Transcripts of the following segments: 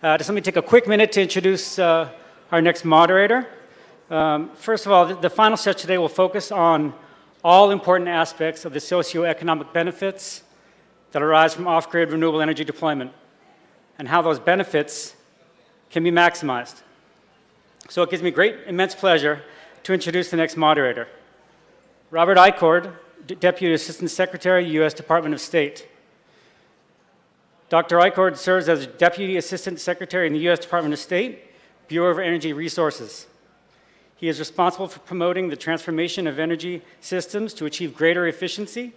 Just let me take a quick minute to introduce our next moderator. First of all, the final session today will focus on all important aspects of the socio-economic benefits that arise from off-grid renewable energy deployment and how those benefits can be maximized. So it gives me great, immense pleasure to introduce the next moderator, Robert Eichord, Deputy Assistant Secretary, U.S. Department of State. Dr. Eichord serves as Deputy Assistant Secretary in the U.S. Department of State, Bureau of Energy Resources. He is responsible for promoting the transformation of energy systems to achieve greater efficiency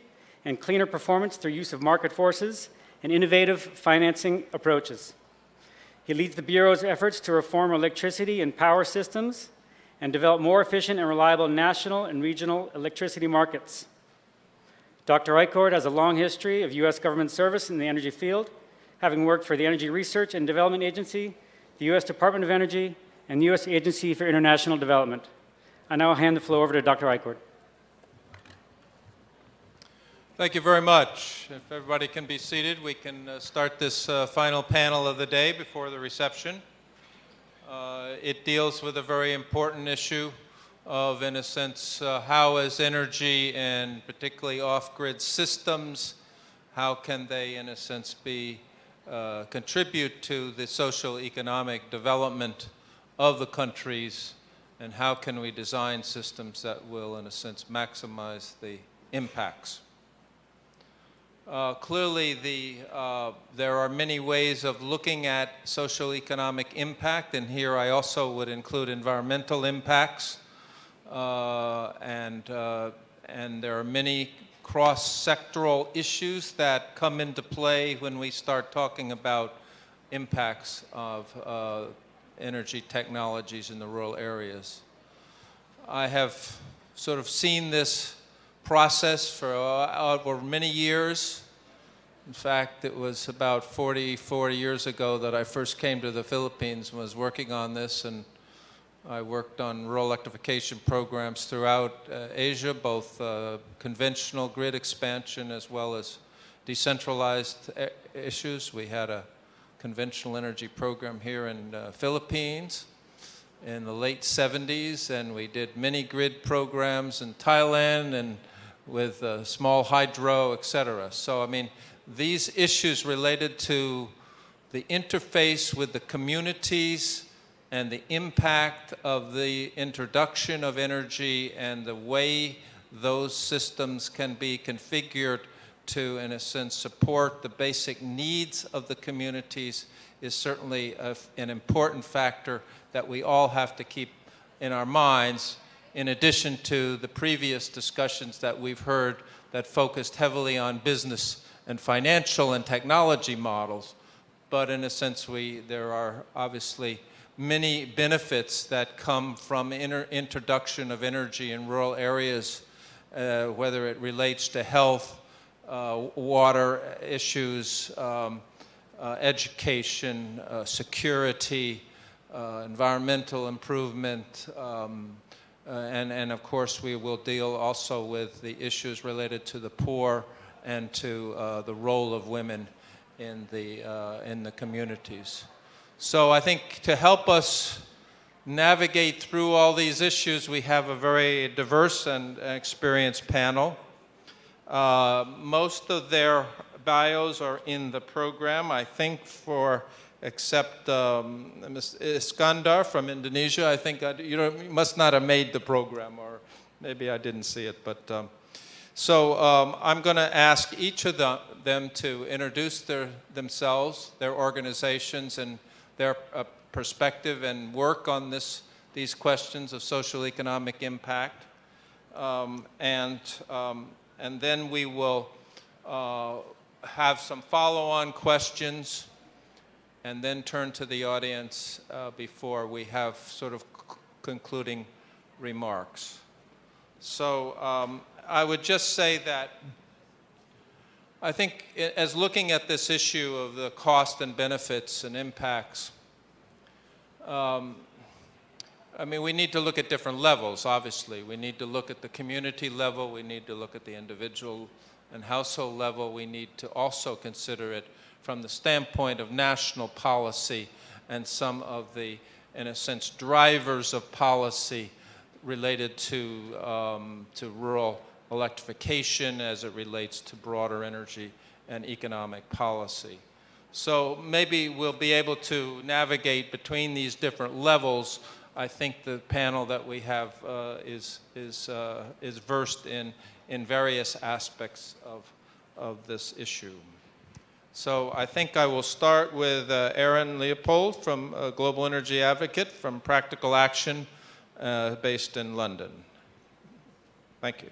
and cleaner performance through use of market forces and innovative financing approaches. He leads the Bureau's efforts to reform electricity and power systems and develop more efficient and reliable national and regional electricity markets. Dr. Eichord has a long history of U.S. government service in the energy field, having worked for the Energy Research and Development Agency, the U.S. Department of Energy, and the U.S. Agency for International Development. I now hand the floor over to Dr. Eichord. Thank you very much. If everybody can be seated, we can start this final panel of the day before the reception. It deals with a very important issue of, in a sense, how is energy and particularly off-grid systems, how can they, in a sense, contribute to the socio-economic development of the countries, and how can we design systems that will, in a sense, maximize the impacts. Clearly, there are many ways of looking at socio-economic impact, and here I also would include environmental impacts, and there are many cross-sectoral issues that come into play when we start talking about impacts of energy technologies in the rural areas. I have sort of seen this process for over many years. In fact, it was about 44 years ago that I first came to the Philippines and was working on this, and I worked on rural electrification programs throughout Asia, both conventional grid expansion as well as decentralized issues. We had a conventional energy program here in the Philippines in the late 70s, and we did mini grid programs in Thailand and with small hydro, et cetera. So, I mean, these issues related to the interface with the communities and the impact of the introduction of energy and the way those systems can be configured to, in a sense, support the basic needs of the communities is certainly an important factor that we all have to keep in our minds, in addition to the previous discussions that we've heard that focused heavily on business and financial and technology models. But in a sense, there are obviously many benefits that come from introduction of energy in rural areas, whether it relates to health, water issues, education, security, environmental improvement, and of course we will deal also with the issues related to the poor and to the role of women in the communities. So I think to help us navigate through all these issues, we have a very diverse and experienced panel. Most of their bios are in the program, I think, except Ms. Iskandar from Indonesia. I think you must not have made the program, or maybe I didn't see it. But so I'm going to ask each of them to introduce themselves, their organizations, and their perspective and work on these questions of social economic impact. And then we will have some follow-on questions and then turn to the audience before we have sort of concluding remarks. So I would just say that I think as looking at this issue of the cost and benefits and impacts, I mean, we need to look at different levels, obviously. We need to look at the community level. We need to look at the individual and household level. We need to also consider it from the standpoint of national policy and some of the, in a sense, drivers of policy related to rural electrification as it relates to broader energy and economic policy. So maybe we'll be able to navigate between these different levels. I think the panel that we have is versed in various aspects of this issue. So I think I will start with Aaron Leopold from Global Energy Advocate from Practical Action based in London. Thank you.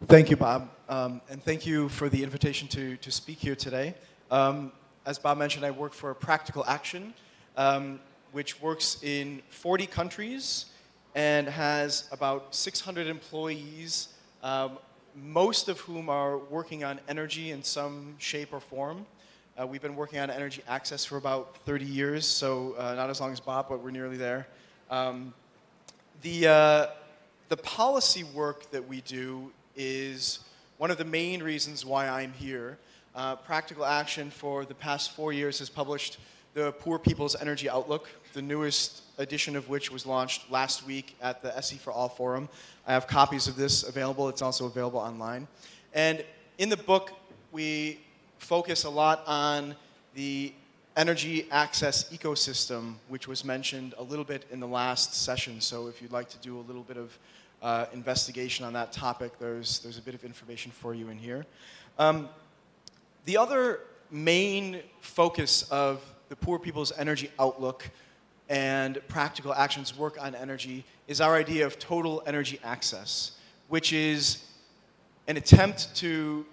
Thank you, Bob, and thank you for the invitation to speak here today. As Bob mentioned, I work for Practical Action, which works in 40 countries and has about 600 employees, most of whom are working on energy in some shape or form. We've been working on energy access for about 30 years, so not as long as Bob, but we're nearly there. The policy work that we do is one of the main reasons why I'm here. Practical Action for the past 4 years has published the Poor People's Energy Outlook, the newest edition of which was launched last week at the SE for All Forum. I have copies of this available. It's also available online. And in the book, we focus a lot on the energy access ecosystem, which was mentioned a little bit in the last session. So if you'd like to do a little bit of investigation on that topic, there's a bit of information for you in here. The other main focus of the Poor People's Energy Outlook and Practical Action's work on energy is our idea of total energy access, which is an attempt to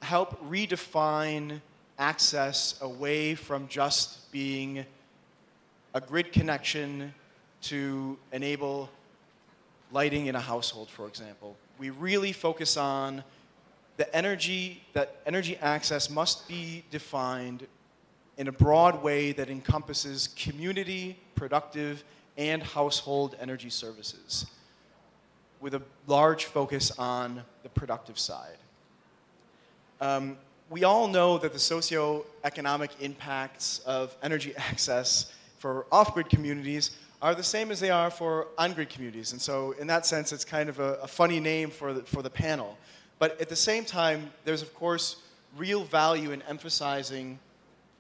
help redefine access away from just being a grid connection to enable lighting in a household, for example. We really focus on that energy access must be defined in a broad way that encompasses community, productive, and household energy services, with a large focus on the productive side. We all know that the socio-economic impacts of energy access for off-grid communities are the same as they are for on-grid communities. And so in that sense, it's kind of a funny name for the panel. But at the same time, there's of course real value in emphasizing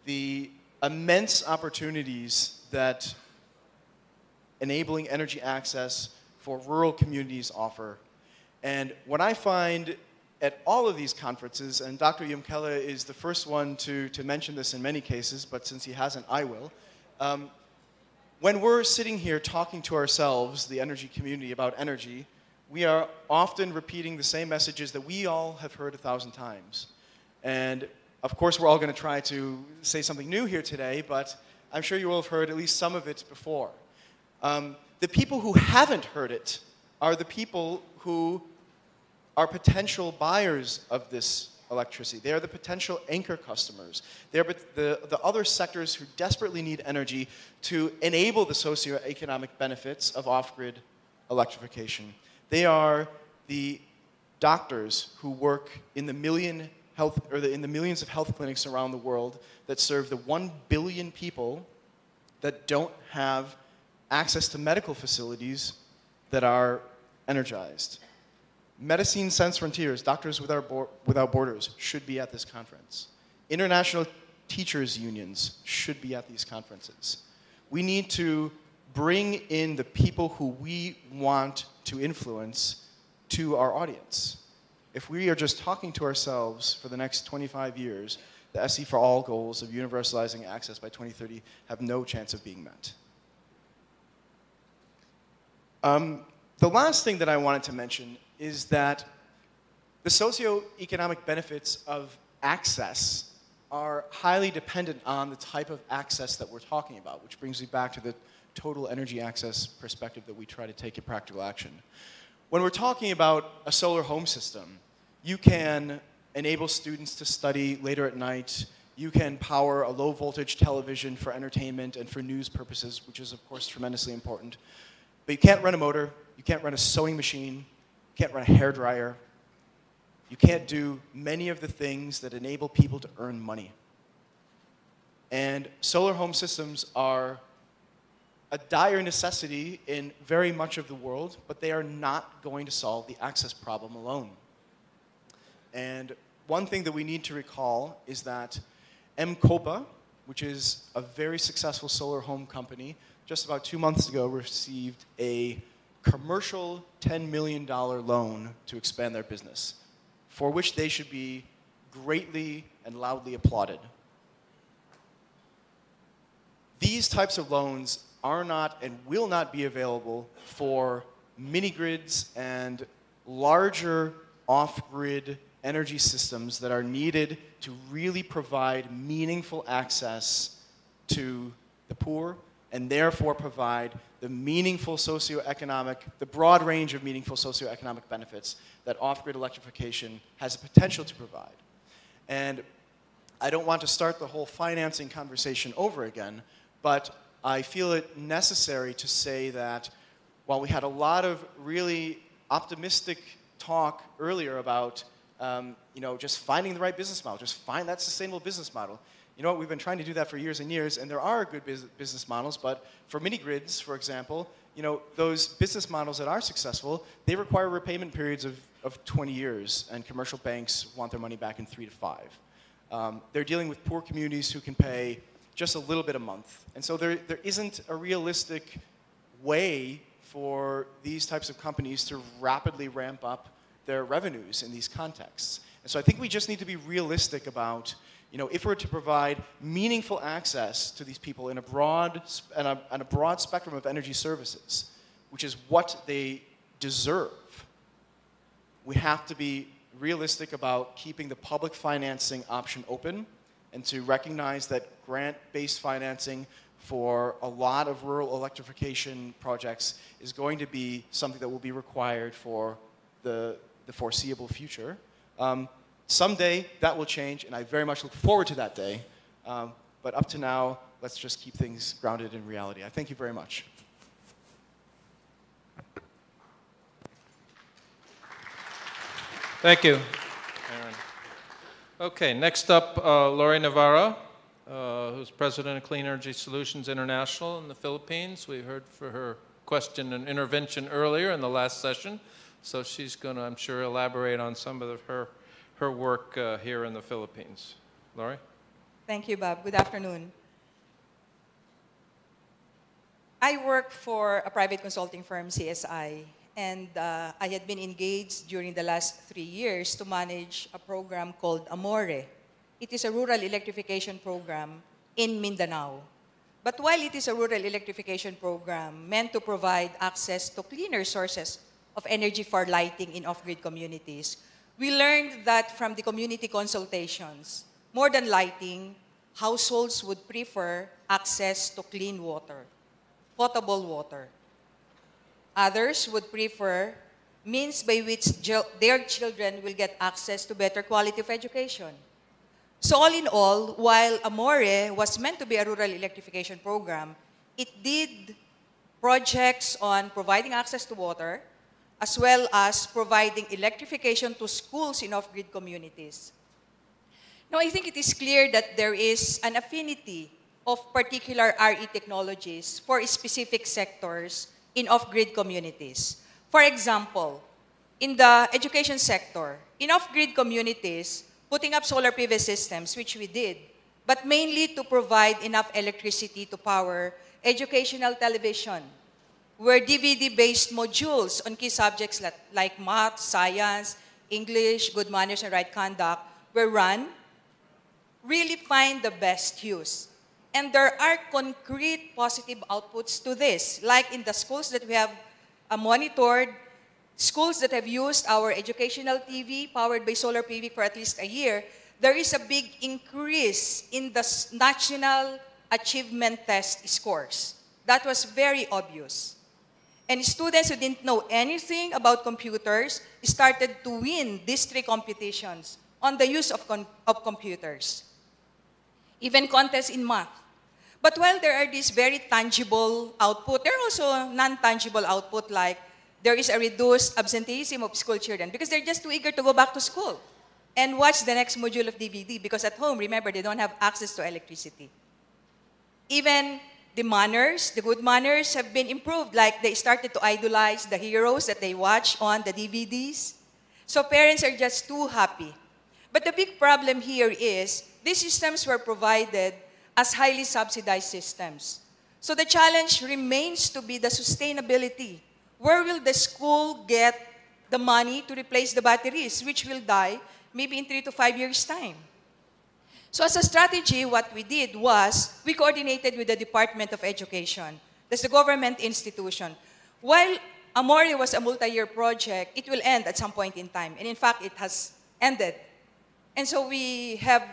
the immense opportunities that enabling energy access for rural communities offer. And what I find at all of these conferences, and Dr. Jumkele is the first one to mention this in many cases, but since he hasn't, I will. When we're sitting here talking to ourselves, the energy community, about energy, we are often repeating the same messages that we all have heard 1,000 times. And of course, we're all going to try to say something new here today, but I'm sure you will have heard at least some of it before. The people who haven't heard it are the people who are potential buyers of this electricity. They are the potential anchor customers. They're the other sectors who desperately need energy to enable the socioeconomic benefits of off-grid electrification. They are the doctors who work in the millions of health clinics around the world that serve the 1 billion people that don't have access to medical facilities that are energized. Médecins Sans Frontières, Doctors Without Borders, should be at this conference. International teachers' unions should be at these conferences. We need to bring in the people who we want to influence to our audience. If we are just talking to ourselves for the next 25 years, the SE for All goals of universalizing access by 2030 have no chance of being met. The last thing that I wanted to mention is that the socioeconomic benefits of access are highly dependent on the type of access that we're talking about, which brings me back to the total energy access perspective that we try to take in Practical Action. When we're talking about a solar home system, you can enable students to study later at night. You can power a low voltage television for entertainment and for news purposes, which is of course tremendously important. But you can't run a motor, you can't run a sewing machine, you can't run a hairdryer. You can't do many of the things that enable people to earn money. And solar home systems are a dire necessity in very much of the world, but they are not going to solve the access problem alone. And one thing that we need to recall is that M-Copa, which is a very successful solar home company, just about 2 months ago received a commercial $10 million loan to expand their business, for which they should be greatly and loudly applauded. These types of loans are not and will not be available for mini-grids and larger off-grid energy systems that are needed to really provide meaningful access to the poor and therefore provide the meaningful socioeconomic, the broad range of meaningful socioeconomic benefits that off-grid electrification has the potential to provide. And I don't want to start the whole financing conversation over again, but I feel it necessary to say that while we had a lot of really optimistic talk earlier about just finding the right business model, just find that sustainable business model. You know what, we've been trying to do that for years and years, and there are good business models, but for mini-grids, for example, those business models that are successful, they require repayment periods of 20 years, and commercial banks want their money back in 3 to 5. They're dealing with poor communities who can pay just a little bit a month. And so there isn't a realistic way for these types of companies to rapidly ramp up their revenues in these contexts. And so I think we just need to be realistic about, if we're to provide meaningful access to these people in a broad spectrum of energy services, which is what they deserve, we have to be realistic about keeping the public financing option open and to recognize that grant-based financing for a lot of rural electrification projects is going to be something that will be required for the foreseeable future. Someday that will change, and I very much look forward to that day. But up to now, let's just keep things grounded in reality. I thank you very much. Thank you, Aaron. Okay, next up, Lori Navarro, who's president of Clean Energy Solutions International in the Philippines. We heard for her question and intervention earlier in the last session, so she's going to, I'm sure, elaborate on some of her work here in the Philippines. Lori? Thank you, Bob. Good afternoon. I work for a private consulting firm, CSI, and I had been engaged during the last 3 years to manage a program called AMORE. It is a rural electrification program in Mindanao. But while it is a rural electrification program meant to provide access to cleaner sources of energy for lighting in off-grid communities, we learned that from the community consultations, more than lighting, households would prefer access to clean water, potable water. Others would prefer means by which their children will get access to better quality of education. So all in all, while AMORE was meant to be a rural electrification program, it did projects on providing access to water, as well as providing electrification to schools in off-grid communities. Now, I think it is clear that there is an affinity of particular RE technologies for specific sectors in off-grid communities. For example, in the education sector, in off-grid communities, putting up solar PV systems, which we did, but mainly to provide enough electricity to power educational television, where DVD-based modules on key subjects like math, science, English, good manners, and right conduct were run, really find the best use. And there are concrete positive outputs to this, like in the schools that we have monitored, schools that have used our educational TV powered by solar PV for at least a year, there is a big increase in the national achievement test scores. That was very obvious. And students who didn't know anything about computers started to win district competitions on the use of computers. Even contests in math. But while there are these very tangible output, there are also non-tangible output like there is a reduced absenteeism of school children because they're just too eager to go back to school and watch the next module of DVD because at home, remember, they don't have access to electricity. Even the manners, the good manners have been improved. Like they started to idolize the heroes that they watch on the DVDs. So parents are just too happy. But the big problem here is these systems were provided as highly subsidized systems. So the challenge remains to be the sustainability. Where will the school get the money to replace the batteries, which will die maybe in 3 to 5 years' time? So as a strategy, what we did was we coordinated with the Department of Education. That's the government institution. While Amore was a multi-year project, it will end at some point in time. And in fact, it has ended. And so we have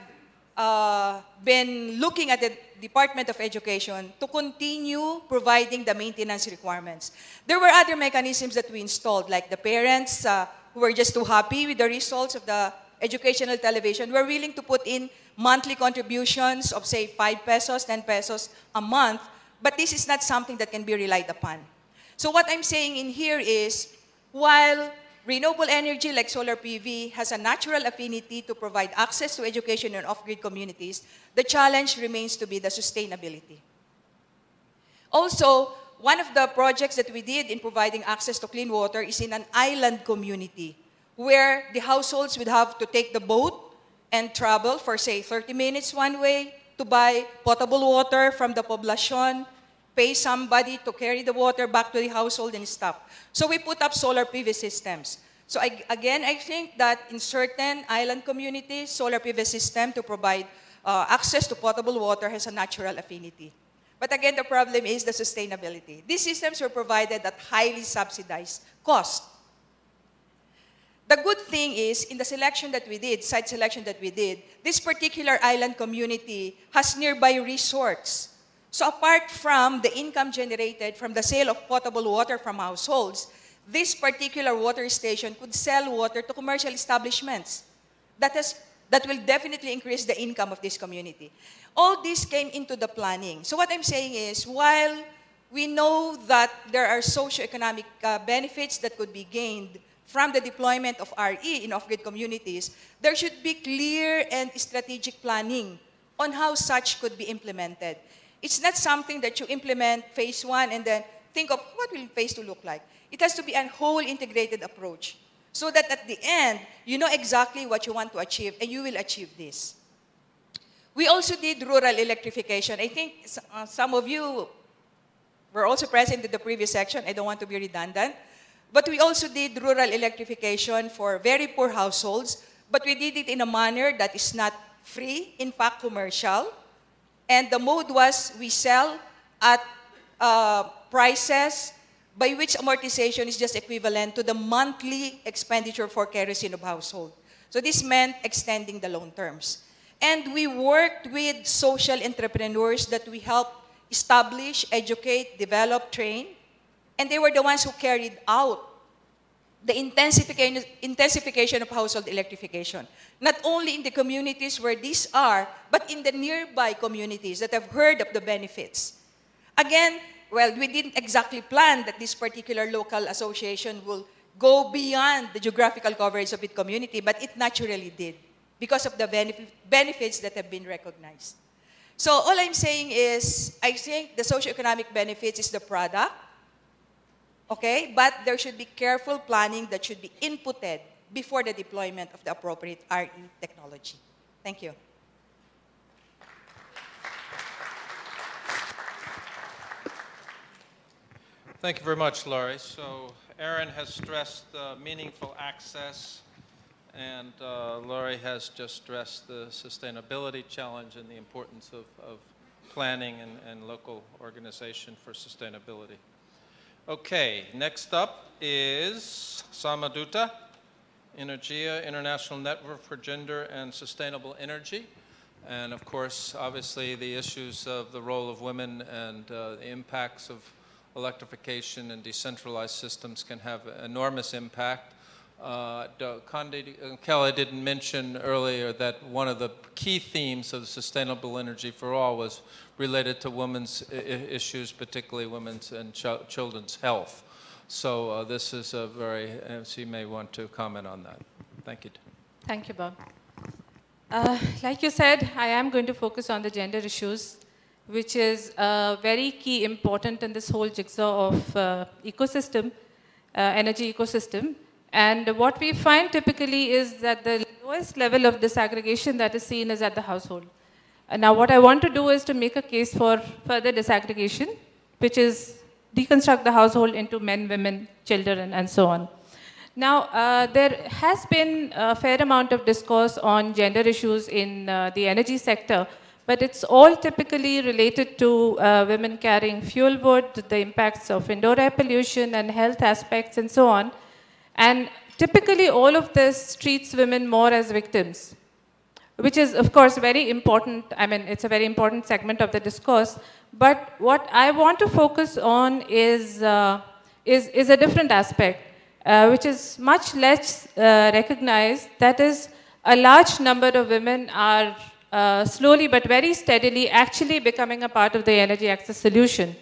been looking at the Department of Education to continue providing the maintenance requirements. There were other mechanisms that we installed, like the parents who were just too happy with the results of the educational television were willing to put in monthly contributions of, say, 5 pesos, 10 pesos a month, but this is not something that can be relied upon. So what I'm saying in here is, while renewable energy like solar PV has a natural affinity to provide access to education in off-grid communities, the challenge remains to be the sustainability. Also, one of the projects that we did in providing access to clean water is in an island community where the households would have to take the boat and travel for, say, 30 minutes one way to buy potable water from the poblacion, pay somebody to carry the water back to the household and stuff. So we put up solar PV systems. So again, I think that in certain island communities, solar PV system to provide access to potable water has a natural affinity. But again, the problem is the sustainability. These systems were provided at highly subsidized cost. The good thing is, in the selection that we did, site selection that we did, this particular island community has nearby resorts. So apart from the income generated from the sale of potable water from households, this particular water station could sell water to commercial establishments. That will definitely increase the income of this community. All this came into the planning. So what I'm saying is, while we know that there are socio-economic benefits that could be gained from the deployment of RE in off-grid communities, there should be clear and strategic planning on how such could be implemented. It's not something that you implement phase 1 and then think of what will phase 2 look like. It has to be a whole integrated approach so that at the end, you know exactly what you want to achieve and you will achieve this. We also did rural electrification. I think some of you were also present in the previous section. I don't want to be redundant. But we also did rural electrification for very poor households, but we did it in a manner that is not free, in fact, commercial. And the mode was we sell at prices by which amortization is just equivalent to the monthly expenditure for kerosene of household. So this meant extending the loan terms. And we worked with social entrepreneurs that we helped establish, educate, develop, train. And they were the ones who carried out the intensification of household electrification. Not only in the communities where these are, but in the nearby communities that have heard of the benefits. Again, well, we didn't exactly plan that this particular local association will go beyond the geographical coverage of its community, but it naturally did because of the benefits that have been recognized. So all I'm saying is, I think the socioeconomic benefits is the product, okay? But there should be careful planning that should be inputted before the deployment of the appropriate RE technology. Thank you. Thank you very much, Laurie. So Aaron has stressed meaningful access, and Laurie has just stressed the sustainability challenge and the importance of planning and local organization for sustainability. Okay, next up is Samaduta, Energia, International Network for Gender and Sustainable Energy. And of course, obviously, the issues of the role of women and the impacts of electrification and decentralized systems can have enormous impact. Kelly didn't mention earlier that one of the key themes of Sustainable Energy for All was related to women's issues, particularly women's and children's health. So this is a very, so you may want to comment on that. Thank you. Thank you, Bob. Like you said, I am going to focus on the gender issues, which is very key important in this whole jigsaw of ecosystem, energy ecosystem. And what we find typically is that the lowest level of disaggregation that is seen is at the household. Now what I want to do is to make a case for further disaggregation, which is deconstruct the household into men, women, children, and so on. Now, there has been a fair amount of discourse on gender issues in the energy sector, but it's all typically related to women carrying fuel wood, the impacts of indoor air pollution and health aspects and so on. And typically all of this treats women more as victims, which is of course very important. I mean, it's a very important segment of the discourse. But what I want to focus on is a different aspect. Which is much less recognized. That is, a large number of women are slowly but very steadily actually becoming a part of the energy access solution.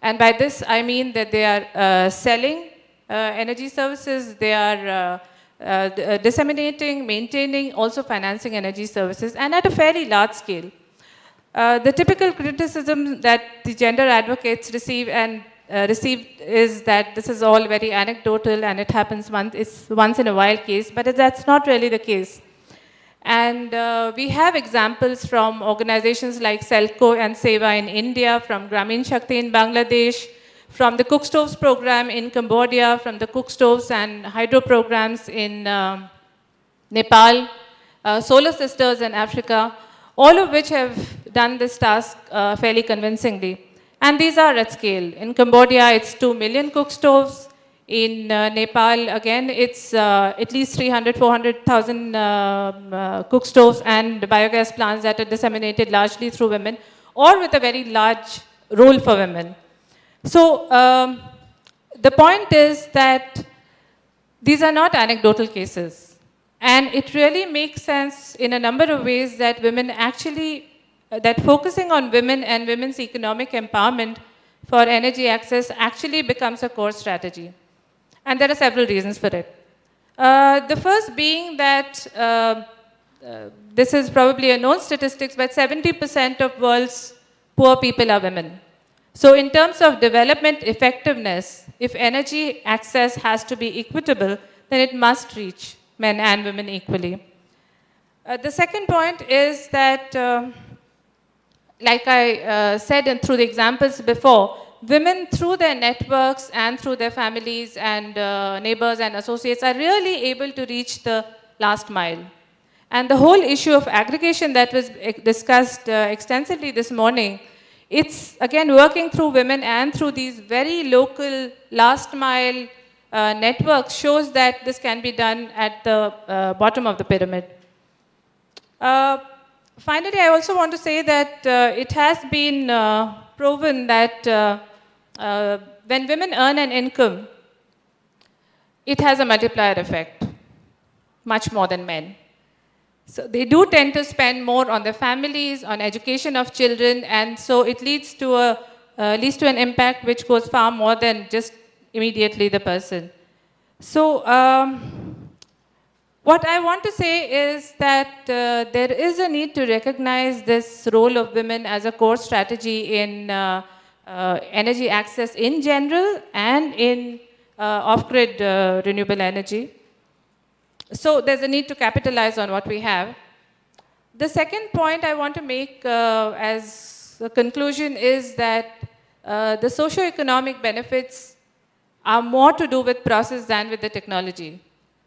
And by this, I mean that they are selling energy services, they are disseminating, maintaining, also financing energy services, and at a fairly large scale. The typical criticism that the gender advocates receive received is that this is all very anecdotal and it happens once in a while case, but that's not really the case. And we have examples from organizations like Selco and Seva in India, from Gramin Shakti in Bangladesh, from the Cook Stoves program in Cambodia, from the Cook Stoves and Hydro programs in Nepal, Solar Sisters in Africa, all of which have done this task fairly convincingly. And these are at scale. In Cambodia, it's 2 million cook stoves. In Nepal, again, it's at least 300, 400,000 cook stoves and biogas plants that are disseminated largely through women, or with a very large role for women. So the point is that these are not anecdotal cases. And it really makes sense in a number of ways that women actually that focusing on women and women's economic empowerment for energy access actually becomes a core strategy. And there are several reasons for it. The first being that this is probably a known statistics, but 70% of world's poor people are women. So in terms of development effectiveness, if energy access has to be equitable, then it must reach men and women equally. The second point is that like I said through the examples before, women through their networks and through their families and neighbors and associates are really able to reach the last mile. And the whole issue of aggregation that was discussed extensively this morning, it's again working through women and through these very local last mile networks shows that this can be done at the bottom of the pyramid. Finally, I also want to say that it has been proven that when women earn an income, it has a multiplier effect, much more than men. So they do tend to spend more on their families, on education of children, and so it leads to an impact which goes far more than just immediately the person. So what I want to say is that there is a need to recognize this role of women as a core strategy in energy access in general and in off-grid renewable energy. So there's a need to capitalize on what we have. The second point I want to make as a conclusion is that the socio-economic benefits are more to do with process than with the technology.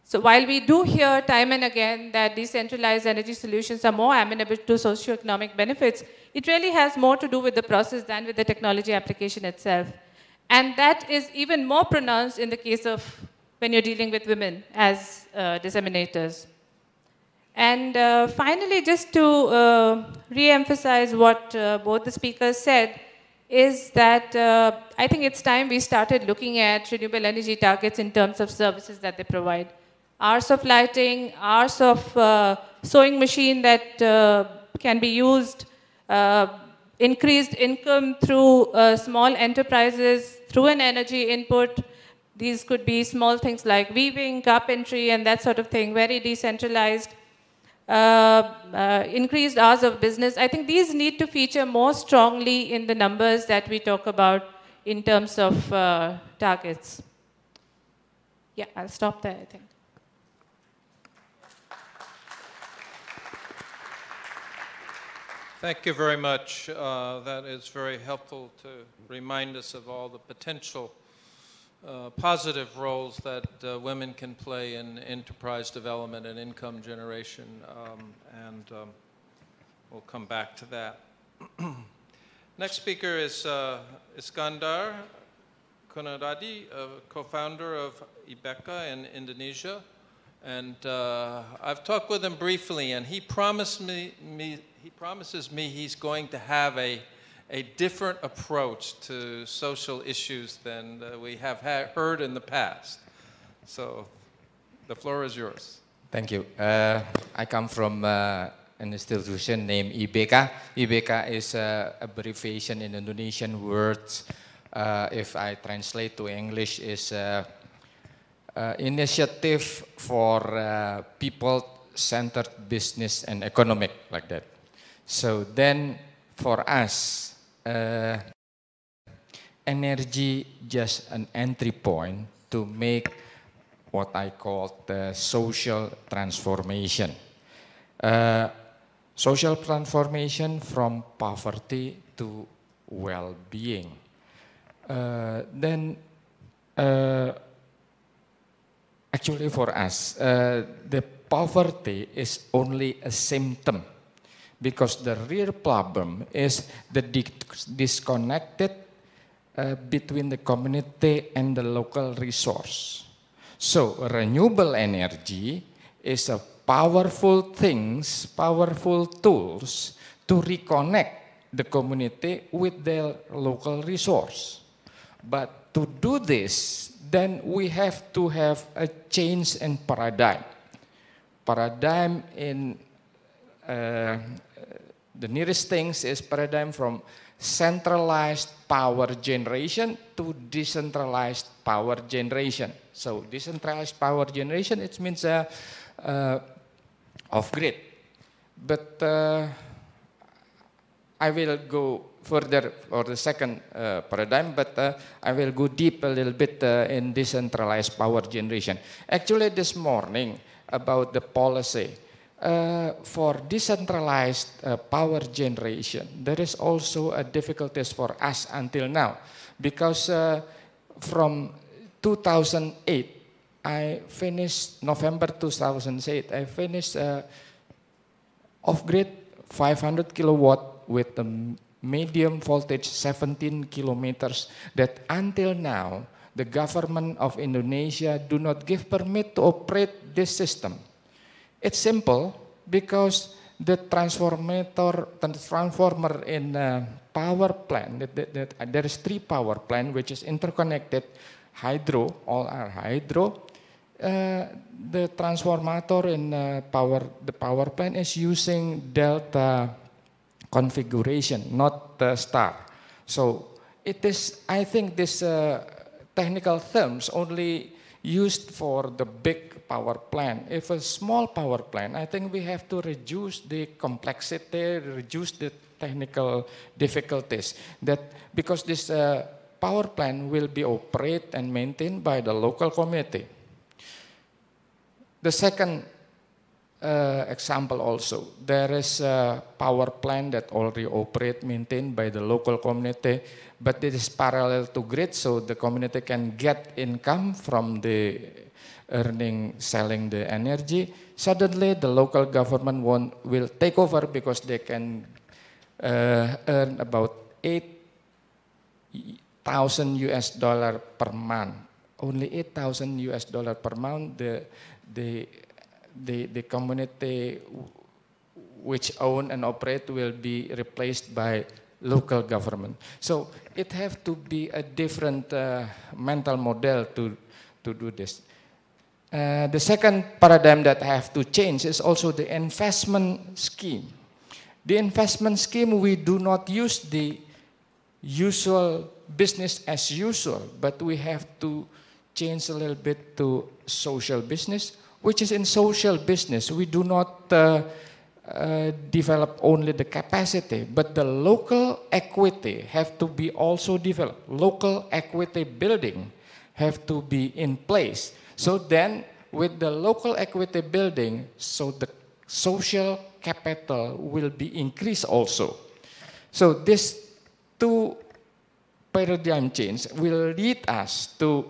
So while we do hear time and again that decentralized energy solutions are more amenable to socio-economic benefits, it really has more to do with the process than with the technology application itself. And that is even more pronounced in the case of when you're dealing with women as disseminators. And finally, just to re-emphasize what both the speakers said, is that I think it's time we started looking at renewable energy targets in terms of services that they provide. Hours of lighting, hours of sewing machine that can be used, increased income through small enterprises, through an energy input, These could be small things like weaving, carpentry, and that sort of thing, very decentralized, increased hours of business. I think these need to feature more strongly in the numbers that we talk about in terms of targets. Yeah, I'll stop there, I think. Thank you very much. That is very helpful to remind us of all the potential positive roles that women can play in enterprise development and income generation, and we'll come back to that. Next speaker is Iskandar Kunaradi, co-founder of IBECA in Indonesia. And I've talked with him briefly, and he promises me he's going to have a different approach to social issues than we have heard in the past. So the floor is yours. Thank you. I come from an institution named IBECA. IBECA is an abbreviation in Indonesian words. If I translate to English, is initiative for people-centered business and economic, like that. So then for us, energy just an entry point to make what I call the social transformation. Social transformation from poverty to well-being. Actually for us, the poverty is only a symptom, because the real problem is the disconnected between the community and the local resource. So renewable energy is a powerful things, powerful tools to reconnect the community with their local resource. But to do this, then we have to have a change in paradigm. Paradigm in the nearest things is paradigm from centralized power generation to decentralized power generation. So decentralized power generation, it means off-grid. But I will go further for the second paradigm, but I will go deep a little bit in decentralized power generation. Actually, this morning about the policy, for decentralized power generation, there is also a difficulties for us until now, because from 2008, I finished, November 2008, I finished off-grid 500 kilowatt with the medium voltage 17 kilometers, that until now, the government of Indonesia do not give permit to operate this system. It's simple, because the transformer in power plant, there is 3 power plant which is interconnected, hydro, all are hydro. The transformer in the power plant is using delta configuration, not the star. So it is, I think this technical terms only used for the big power plant. If a small power plant, I think we have to reduce the complexity, reduce the technical difficulties. That because this power plant will be operated and maintained by the local community. The second example also, there is a power plant that already operate, maintained by the local community, but it is parallel to grid, so the community can get income from the selling the energy. Suddenly the local government will take over, because they can earn about $8,000 per month. Only $8,000 per month. The community which own and operate will be replaced by local government. So it has to be a different mental model to do this. The second paradigm that have to change is also the investment scheme. The investment scheme, we do not use the usual business as usual, but we have to change a little bit to social business, which is in social business. We do not develop only the capacity, but the local equity have to be also developed. Local equity building have to be in place. So then, with the local equity building, so the social capital will be increased also. So these two paradigm change will lead us to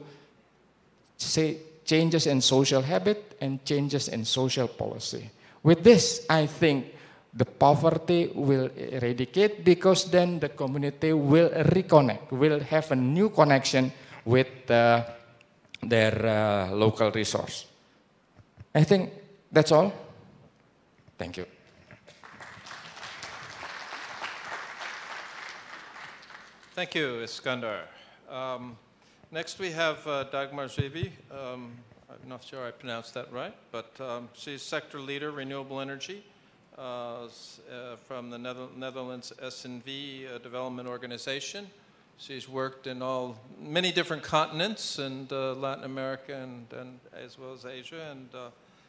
say changes in social habit and changes in social policy. With this, I think the poverty will eradicate, because then the community will reconnect, will have a new connection with their local resource. I think that's all. Thank you. Thank you, Iskandar. Next we have Dagmar Zeevi. I'm not sure I pronounced that right, but she's sector leader, renewable energy, from the Netherlands S&V Development Organization. She's worked in many different continents, and Latin America and as well as Asia, and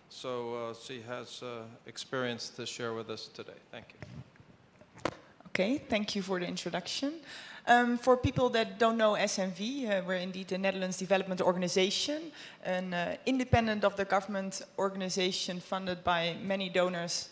so she has experience to share with us today. Thank you. Okay, thank you for the introduction. For people that don't know SNV, we're indeed the Netherlands Development Organization, an independent of the government organization funded by many donors,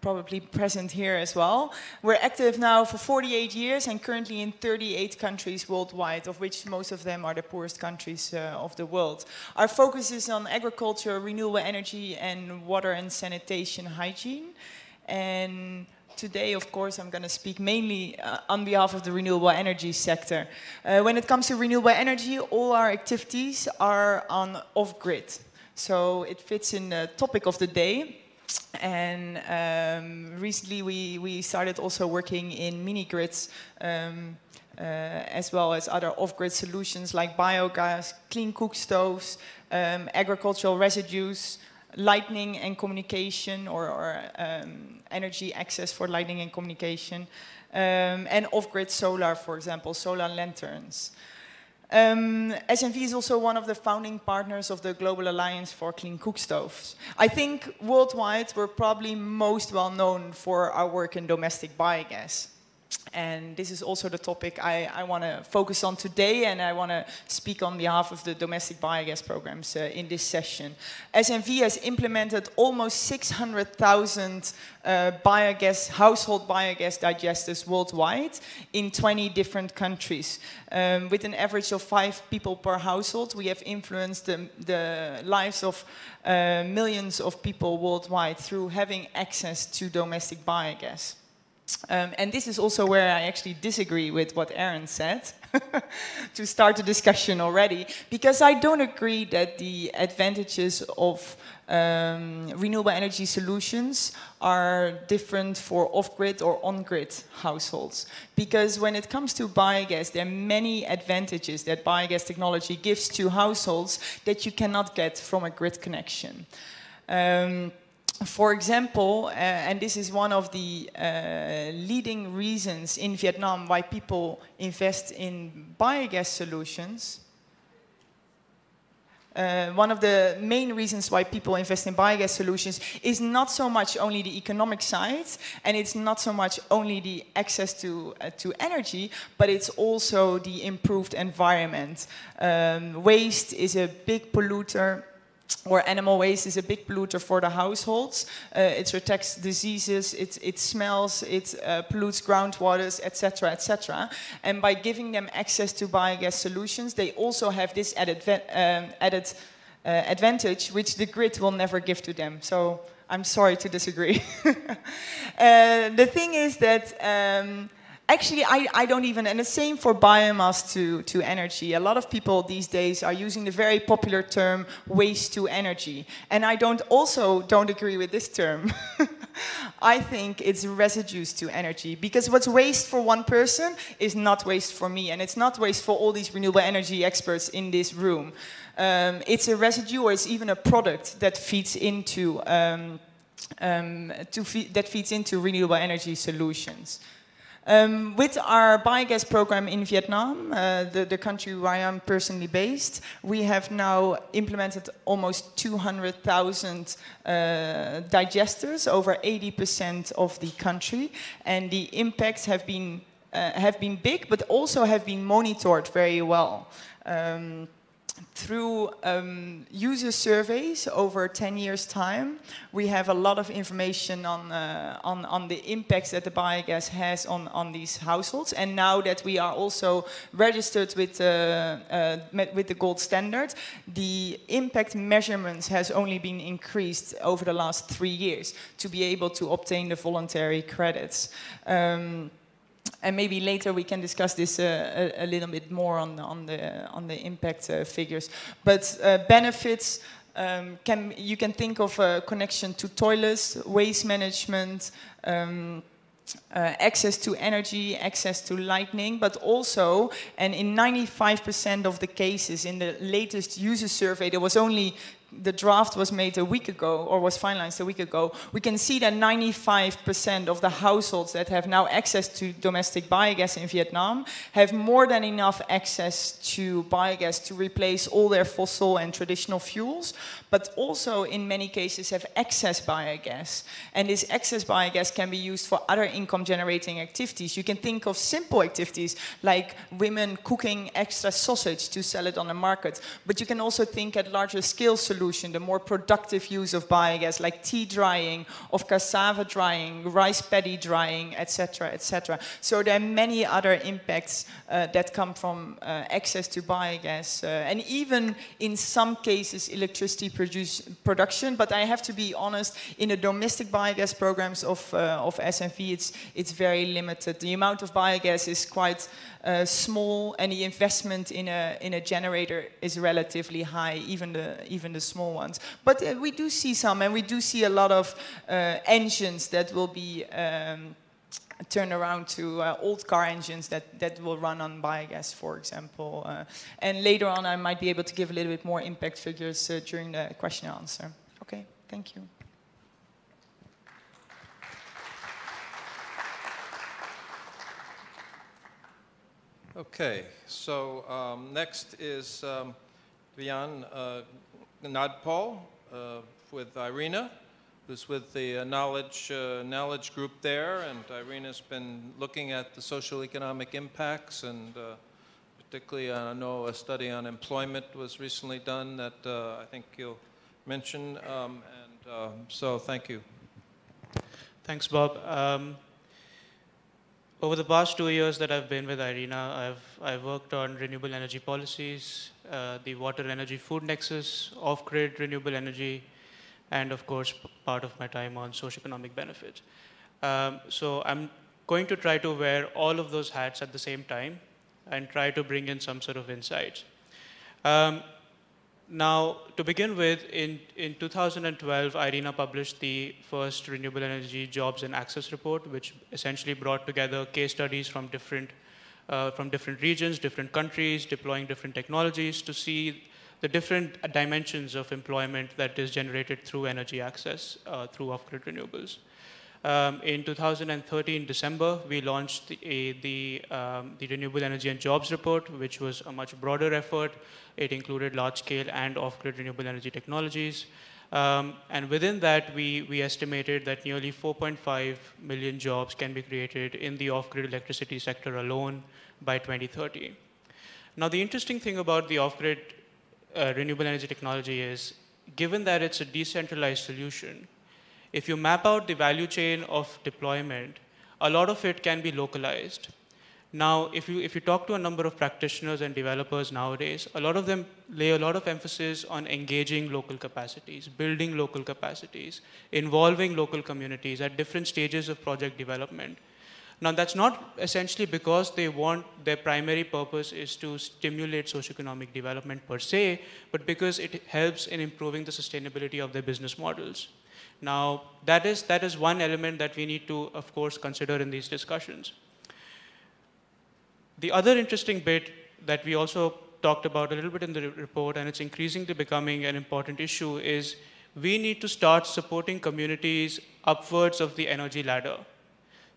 probably present here as well. We're active now for 48 years and currently in 38 countries worldwide, of which most of them are the poorest countries of the world. Our focus is on agriculture, renewable energy, and water and sanitation hygiene. And today, of course, I'm going to speak mainly on behalf of the renewable energy sector. When it comes to renewable energy, all our activities are on off-grid. So it fits in the topic of the day. And recently we started also working in mini-grids as well as other off-grid solutions like biogas, clean cook stoves, agricultural residues, lighting and communication, or energy access for lighting and communication, and off-grid solar, for example, solar lanterns. SNV is also one of the founding partners of the Global Alliance for Clean Cook Stoves. I think worldwide we're probably most well known for our work in domestic biogas. And this is also the topic I want to focus on today, and I want to speak on behalf of the domestic biogas programs in this session. SNV has implemented almost 600,000 household biogas digesters worldwide in 20 different countries. With an average of 5 people per household, we have influenced the lives of millions of people worldwide through having access to domestic biogas. And this is also where I actually disagree with what Aaron said, to start the discussion already, because I don't agree that the advantages of renewable energy solutions are different for off-grid or on-grid households. Because when it comes to biogas, there are many advantages that biogas technology gives to households that you cannot get from a grid connection. For example, and this is one of the leading reasons in Vietnam why people invest in biogas solutions. One of the main reasons why people invest in biogas solutions is not so much only the economic side, and it's not so much only the access to energy, but it's also the improved environment. Waste is a big polluter, or animal waste is a big polluter for the households. It attracts diseases, it smells, it pollutes groundwaters, etc., etc. And by giving them access to biogas solutions, they also have this added advantage, which the grid will never give to them. So I'm sorry to disagree. The thing is that actually, I don't even, and the same for biomass to energy. A lot of people these days are using the very popular term waste to energy. And I don't agree with this term. I think it's residues to energy. Because what's waste for one person is not waste for me. And it's not waste for all these renewable energy experts in this room. It's a residue, or it's even a product that feeds into, renewable energy solutions. With our biogas program in Vietnam, the country where I am personally based, we have now implemented almost 200,000 digesters over 80% of the country, and the impacts have been big, but also have been monitored very well. Through user surveys over 10 years' time, we have a lot of information on the impacts that the biogas has on these households. And now that we are also registered with the gold standard, the impact measurements has only been increased over the last 3 years to be able to obtain the voluntary credits. And maybe later we can discuss this a little bit more on the impact figures. But benefits, you can think of a connection to toilets, waste management, access to energy, access to lighting, but also, and in 95% of the cases in the latest user survey, there was only, the draft was made a week ago, or was finalized a week ago, we can see that 95% of the households that have now access to domestic biogas in Vietnam have more than enough access to biogas to replace all their fossil and traditional fuels, but also in many cases have excess biogas. And this excess biogas can be used for other income generating activities. You can think of simple activities like women cooking extra sausage to sell it on the market, but you can also think at larger scale solutions, the more productive use of biogas, like tea drying, of cassava drying, rice paddy drying, etc., etc. So there are many other impacts that come from access to biogas, and even in some cases electricity production. But I have to be honest, in the domestic biogas programs of SNV, it's very limited. The amount of biogas is quite small, and the investment in a generator is relatively high, even the small ones. But we do see some, and we do see a lot of engines that will be turned around to old car engines that will run on biogas, for example. And later on, I might be able to give a little bit more impact figures during the question and answer. Okay, thank you. Okay, so next is Vian Nadpal with Irina, who's with the knowledge group there, and Irina's been looking at the socio-economic impacts, and particularly I know a study on employment was recently done that I think you'll mention, so thank you. Thanks, Bob. Over the past 2 years that I've been with IRENA, I've worked on renewable energy policies, the water energy food nexus, off-grid renewable energy, and of course, part of my time on socioeconomic benefits. So I'm going to try to wear all of those hats at the same time and try to bring in some sort of insights. Now, to begin with, in 2012, IRENA published the first renewable energy jobs and access report, which essentially brought together case studies from different regions, different countries, deploying different technologies to see the different dimensions of employment that is generated through energy access through off-grid renewables. In 2013, December, we launched the Renewable Energy and Jobs Report, which was a much broader effort. It included large-scale and off-grid renewable energy technologies. And within that, we estimated that nearly 4.5 million jobs can be created in the off-grid electricity sector alone by 2030. Now, the interesting thing about the off-grid renewable energy technology is, given that it's a decentralized solution, if you map out the value chain of deployment, a lot of it can be localized. Now, if you talk to a number of practitioners and developers nowadays, a lot of them lay a lot of emphasis on engaging local capacities, building local capacities, involving local communities at different stages of project development. Now, that's not essentially because they want their primary purpose is to stimulate socioeconomic development per se, but because it helps in improving the sustainability of their business models. Now, that is one element that we need to, of course, consider in these discussions. The other interesting bit that we also talked about a little bit in the report, and it's increasingly becoming an important issue, is we need to start supporting communities upwards of the energy ladder.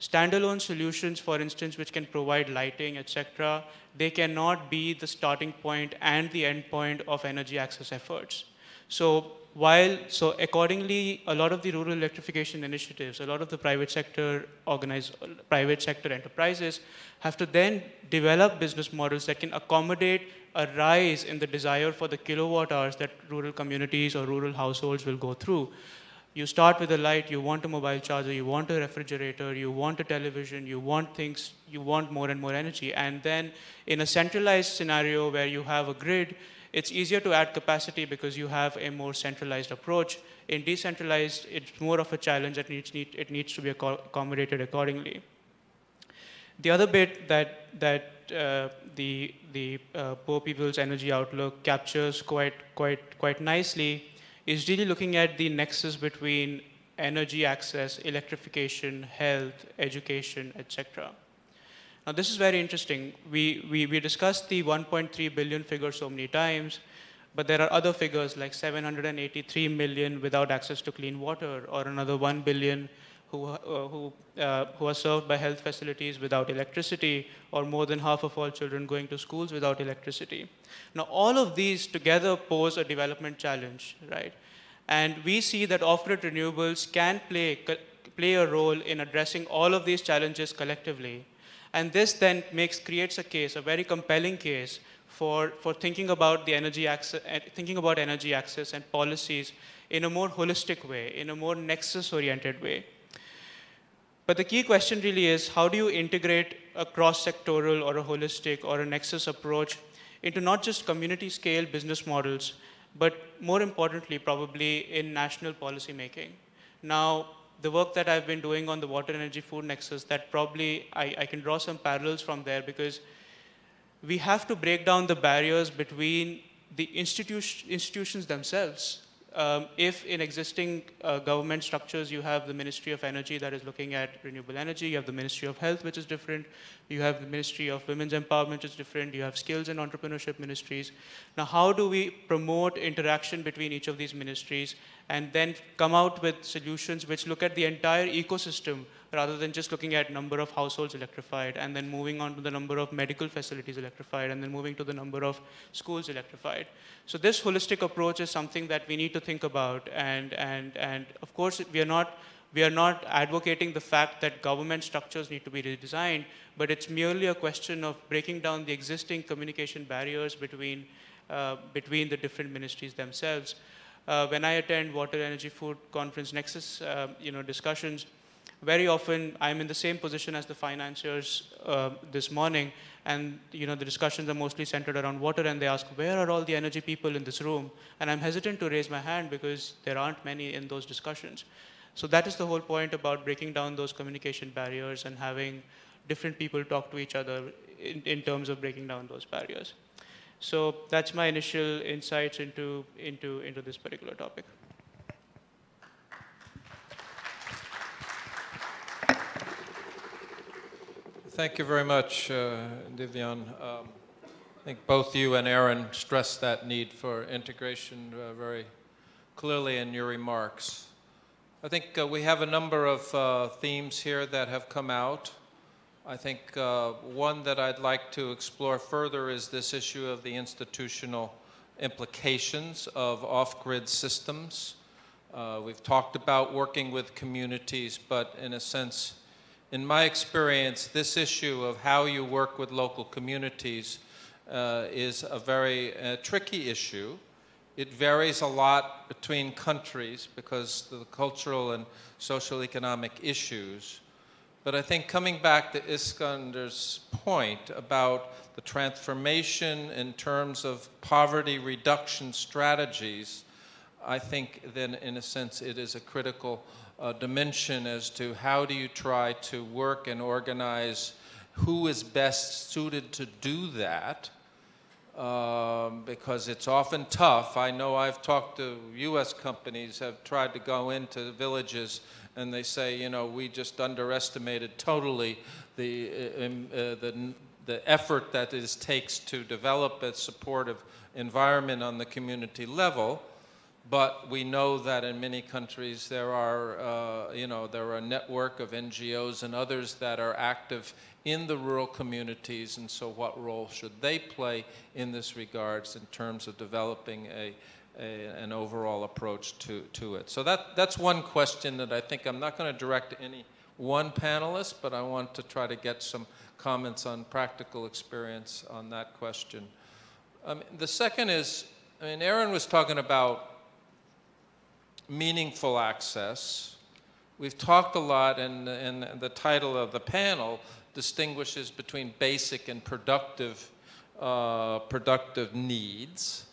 Standalone solutions, for instance, which can provide lighting, etc., they cannot be the starting point and the end point of energy access efforts. So accordingly, a lot of the rural electrification initiatives, a lot of the private sector enterprises have to then develop business models that can accommodate a rise in the desire for the kilowatt hours that rural communities or rural households will go through. You start with a light, you want a mobile charger, you want a refrigerator, you want a television, you want things, you want more and more energy. And then in a centralized scenario where you have a grid, it's easier to add capacity because you have a more centralized approach. In decentralized, it's more of a challenge that it needs to be accommodated accordingly. The other bit that the Poor People's Energy Outlook captures quite nicely is really looking at the nexus between energy access, electrification, health, education, etc. Now, this is very interesting. We discussed the 1.3 billion figure so many times, but there are other figures like 783 million without access to clean water, or another 1 billion who are served by health facilities without electricity, or more than half of all children going to schools without electricity. Now, all of these together pose a development challenge, right? And we see that off-grid renewables can play a role in addressing all of these challenges collectively. And this then creates a case, a very compelling case, for thinking about the energy access and policies in a more holistic way, in a more nexus-oriented way. But the key question really is, how do you integrate a cross-sectoral or a holistic or a nexus approach into not just community-scale business models, but more importantly, probably in national policy making? Now, the work that I've been doing on the water, energy, food nexus, that probably I can draw some parallels from there, because we have to break down the barriers between the institutions themselves. If in existing government structures you have the Ministry of Energy that is looking at renewable energy, you have the Ministry of Health, which is different, you have the Ministry of Women's Empowerment, which is different, you have skills and entrepreneurship ministries. Now, how do we promote interaction between each of these ministries and then come out with solutions which look at the entire ecosystem rather than just looking at number of households electrified and then moving on to the number of medical facilities electrified and then moving to the number of schools electrified? So this holistic approach is something that we need to think about, and of course we are not advocating the fact that government structures need to be redesigned, but it's merely a question of breaking down the existing communication barriers between the different ministries themselves. When I attend water, energy, food conference nexus discussions, very often I'm in the same position as the financiers this morning, and the discussions are mostly centered around water, and they ask, where are all the energy people in this room? And I'm hesitant to raise my hand because there aren't many in those discussions. So that is the whole point about breaking down those communication barriers and having different people talk to each other in terms of breaking down those barriers. So that's my initial insights into this particular topic. Thank you very much, Divyan. I think both you and Aaron stressed that need for integration very clearly in your remarks. I think we have a number of themes here that have come out. I think one that I'd like to explore further is this issue of the institutional implications of off-grid systems. We've talked about working with communities, but in a sense, in my experience, this issue of how you work with local communities is a very tricky issue. It varies a lot between countries because of the cultural and social economic issues. But I think coming back to Iskander's point about the transformation in terms of poverty reduction strategies, I think then in a sense it is a critical dimension as to how do you try to work and organize who is best suited to do that, because it's often tough. I know I've talked to US companies have tried to go into villages and they say, we just underestimated totally the effort that it takes to develop a supportive environment on the community level. But we know that in many countries there are, there are a network of NGOs and others that are active in the rural communities, and so what role should they play in this regards in terms of developing an overall approach to it? So that's one question that I think I'm not going to direct to any one panelist, but I want to try to get some comments on practical experience on that question. The second is, Aaron was talking about meaningful access. We've talked a lot, and the title of the panel distinguishes between basic and productive needs.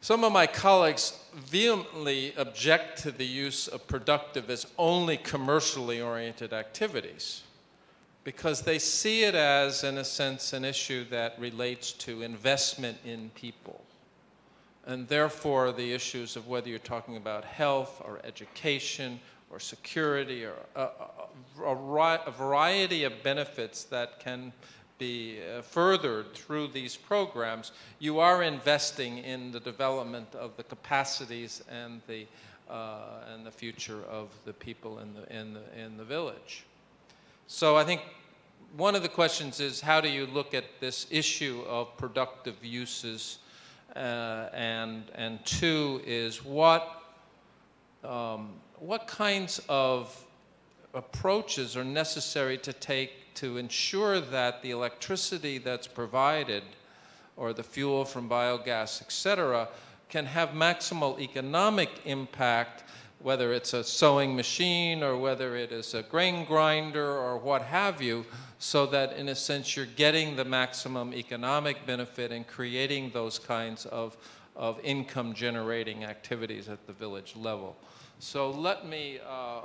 Some of my colleagues vehemently object to the use of productive as only commercially oriented activities, because they see it as, in a sense, an issue that relates to investment in people. And therefore, the issues of whether you're talking about health or education or security or a variety of benefits that can be furthered through these programs, you are investing in the development of the capacities and the future of the people in the village. So I think one of the questions is, how do you look at this issue of productive uses? And two is, what kinds of approaches are necessary to take to ensure that the electricity that's provided, or the fuel from biogas, et cetera, can have maximal economic impact, whether it's a sewing machine or whether it is a grain grinder or what have you, so that in a sense you're getting the maximum economic benefit and creating those kinds of income generating activities at the village level. So let me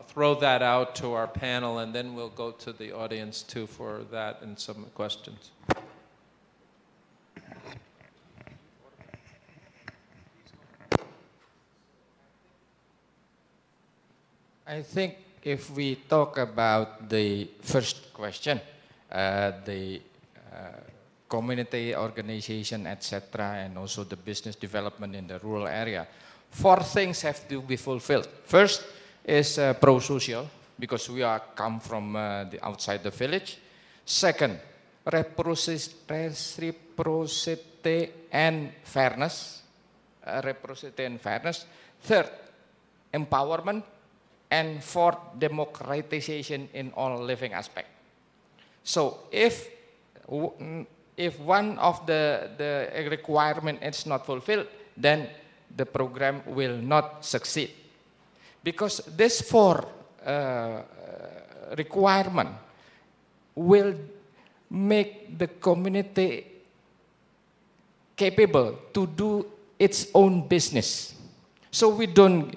throw that out to our panel, and then we'll go to the audience too for that and some questions. I think if we talk about the first question, the community organization, etc., and also the business development in the rural area, 4 things have to be fulfilled. First is pro-social, because we come from the outside the village. Second, reciprocity and fairness. Third, empowerment. And fourth, democratization in all living aspects. So if one of the requirement is not fulfilled, then the program will not succeed. Because these 4 requirements will make the community capable to do its own business. So we don't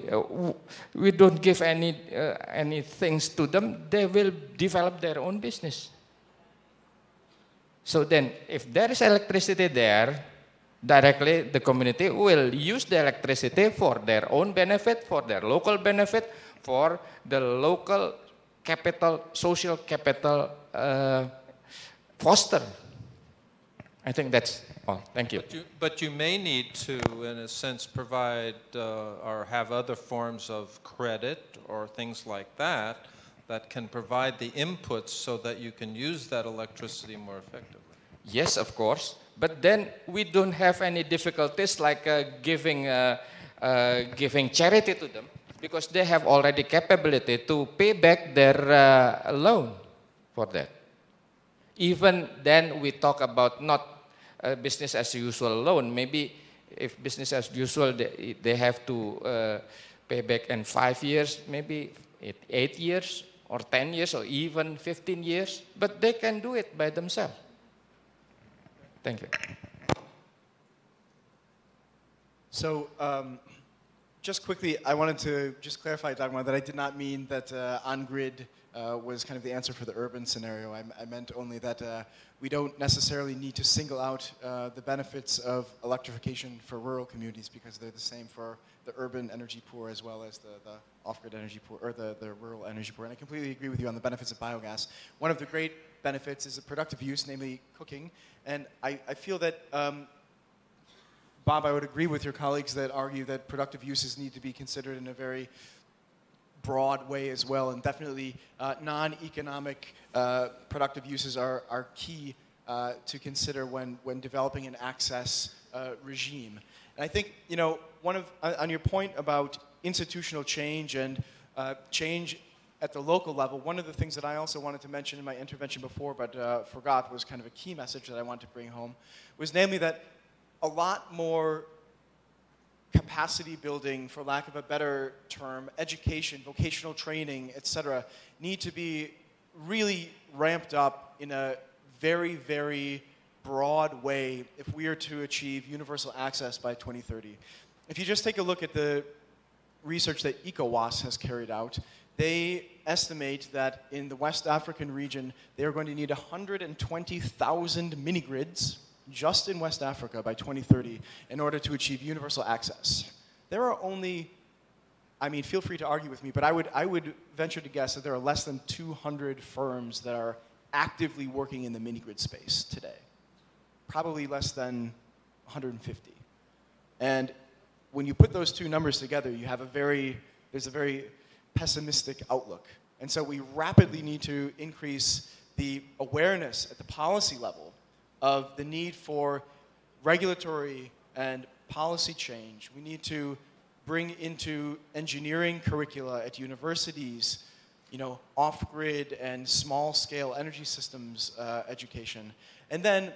give any things to them. They will develop their own business. So then, if there is electricity there, directly the community will use the electricity for their own benefit, for their local benefit, for the local capital, social capital foster. I think that's all. Thank you. But you may need to, in a sense, provide or have other forms of credit or things like that that can provide the inputs so that you can use that electricity more effectively. Yes, of course. But then we don't have any difficulties like giving charity to them, because they have already capability to pay back their loan for that. Even then we talk about not business as usual loan. Maybe if business as usual, they have to pay back in 5 years, maybe 8 years or 10 years or even 15 years, but they can do it by themselves. Thank you. So just quickly, I wanted to just clarify, Dagmar, that I did not mean that on-grid was kind of the answer for the urban scenario. I meant only that we don't necessarily need to single out the benefits of electrification for rural communities, because they're the same for the urban energy poor as well as the off-grid energy poor, or the rural energy poor. And I completely agree with you on the benefits of biogas. One of the great benefits is the productive use, namely cooking. And I feel that Bob, I would agree with your colleagues that argue that productive uses need to be considered in a very broad way as well, and definitely non-economic productive uses are key to consider when developing an access regime. And I think, you know, on your point about institutional change and change at the local level, one of the things that I also wanted to mention in my intervention before, but forgot, was kind of a key message that I wanted to bring home, was namely that a lot more capacity building, for lack of a better term, education, vocational training, etc., need to be really ramped up in a very, very broad way if we are to achieve universal access by 2030. If you just take a look at the research that ECOWAS has carried out, they estimate that in the West African region, they are going to need 120,000 mini-grids just in West Africa by 2030 in order to achieve universal access. There are only, I mean, feel free to argue with me, but I would venture to guess that there are less than 200 firms that are actively working in the mini-grid space today. Probably less than 150. And when you put those two numbers together, you have there's a very pessimistic outlook. And so we rapidly need to increase the awareness at the policy level of the need for regulatory and policy change. We need to bring into engineering curricula at universities, you know, off-grid and small-scale energy systems education. And then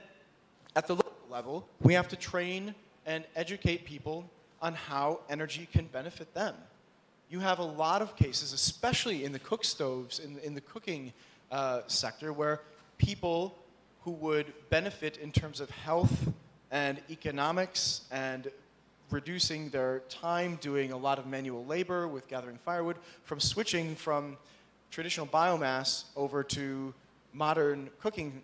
at the local level, we have to train and educate people on how energy can benefit them. You have a lot of cases, especially in the cook stoves, in the cooking sector, where people who would benefit in terms of health and economics and reducing their time doing a lot of manual labor with gathering firewood, from switching from traditional biomass over to modern cooking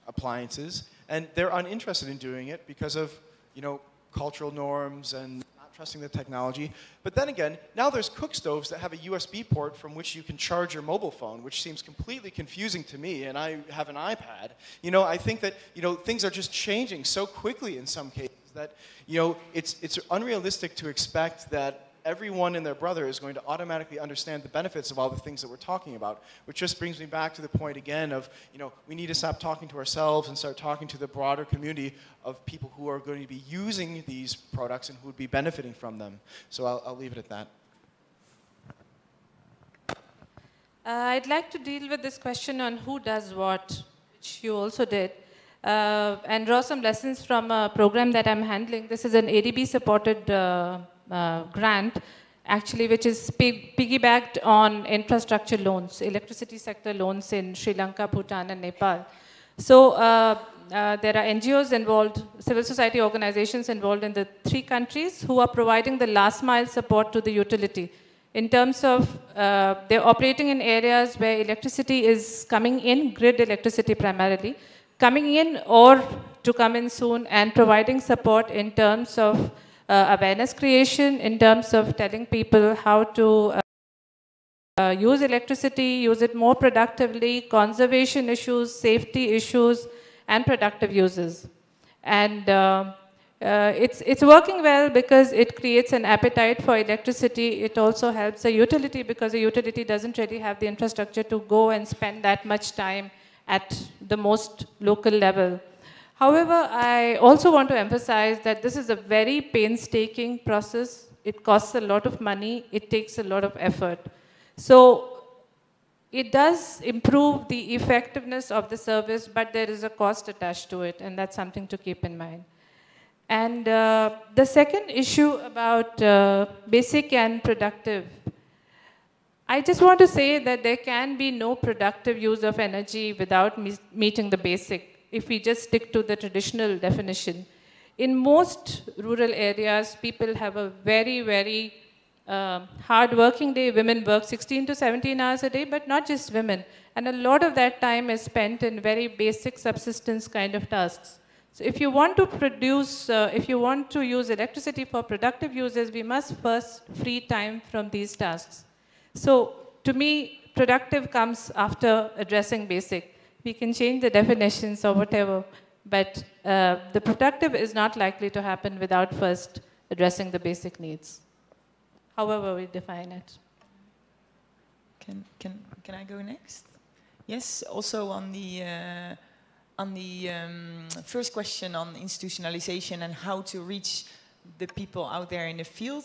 appliances, and they're uninterested in doing it because of, you know, cultural norms and not trusting the technology. But then again, now there's cook stoves that have a USB port from which you can charge your mobile phone, which seems completely confusing to me, and I have an iPad. You know, I think that, you know, things are just changing so quickly in some cases that, you know, it's unrealistic to expect that everyone and their brother is going to automatically understand the benefits of all the things that we're talking about, which just brings me back to the point again of, you know, we need to stop talking to ourselves and start talking to the broader community of people who are going to be using these products and who would be benefiting from them. So I'll leave it at that. I'd like to deal with this question on who does what, which you also did, and draw some lessons from a program that I'm handling. This is an ADB-supported grant, actually, which is piggybacked on infrastructure loans, electricity sector loans in Sri Lanka, Bhutan, and Nepal. So there are NGOs involved, civil society organizations involved in the 3 countries who are providing the last mile support to the utility. In terms of, they're operating in areas where electricity is coming in, grid electricity primarily, coming in or to come in soon, and providing support in terms of awareness creation, in terms of telling people how to use electricity, use it more productively, conservation issues, safety issues, and productive uses. And it's working well because it creates an appetite for electricity. It also helps the utility because the utility doesn't really have the infrastructure to go and spend that much time at the most local level. However, I also want to emphasize that this is a very painstaking process. It costs a lot of money. It takes a lot of effort. So it does improve the effectiveness of the service, but there is a cost attached to it, and that's something to keep in mind. And the second issue about basic and productive, I just want to say that there can be no productive use of energy without meeting the basic, if we just stick to the traditional definition. In most rural areas, people have a very, very hard working day. Women work 16 to 17 hours a day, but not just women. And a lot of that time is spent in very basic subsistence kind of tasks. So if you want to produce, if you want to use electricity for productive uses, we must first free time from these tasks. So to me, productive comes after addressing basic. We can change the definitions or whatever, But the productive is not likely to happen without first addressing the basic needs, however we define it. Can I go next? Yes, also on the first question on institutionalization and how to reach the people out there in the field.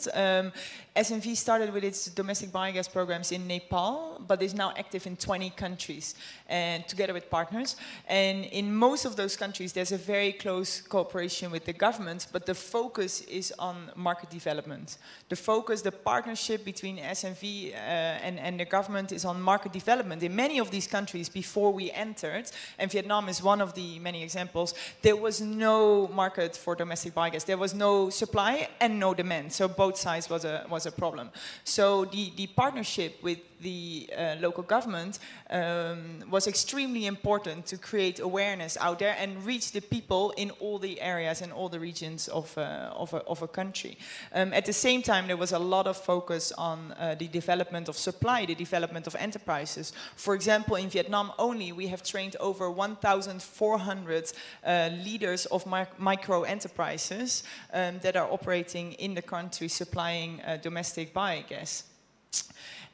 SNV started with its domestic biogas programs in Nepal, but is now active in 20 countries and together with partners. And in most of those countries, there's a very close cooperation with the government, but the focus is on market development. The focus, the partnership between SNV and the government is on market development. In many of these countries, before we entered, and Vietnam is one of the many examples, there was no market for domestic biogas. There was no supply and no demand. So both sides was a problem. So the partnership with the local government was extremely important to create awareness out there and reach the people in all the areas and all the regions of a country. At the same time, there was a lot of focus on the development of supply, the development of enterprises. For example, in Vietnam only, we have trained over 1,400 leaders of micro enterprises that are operating in the country supplying domestic biogas.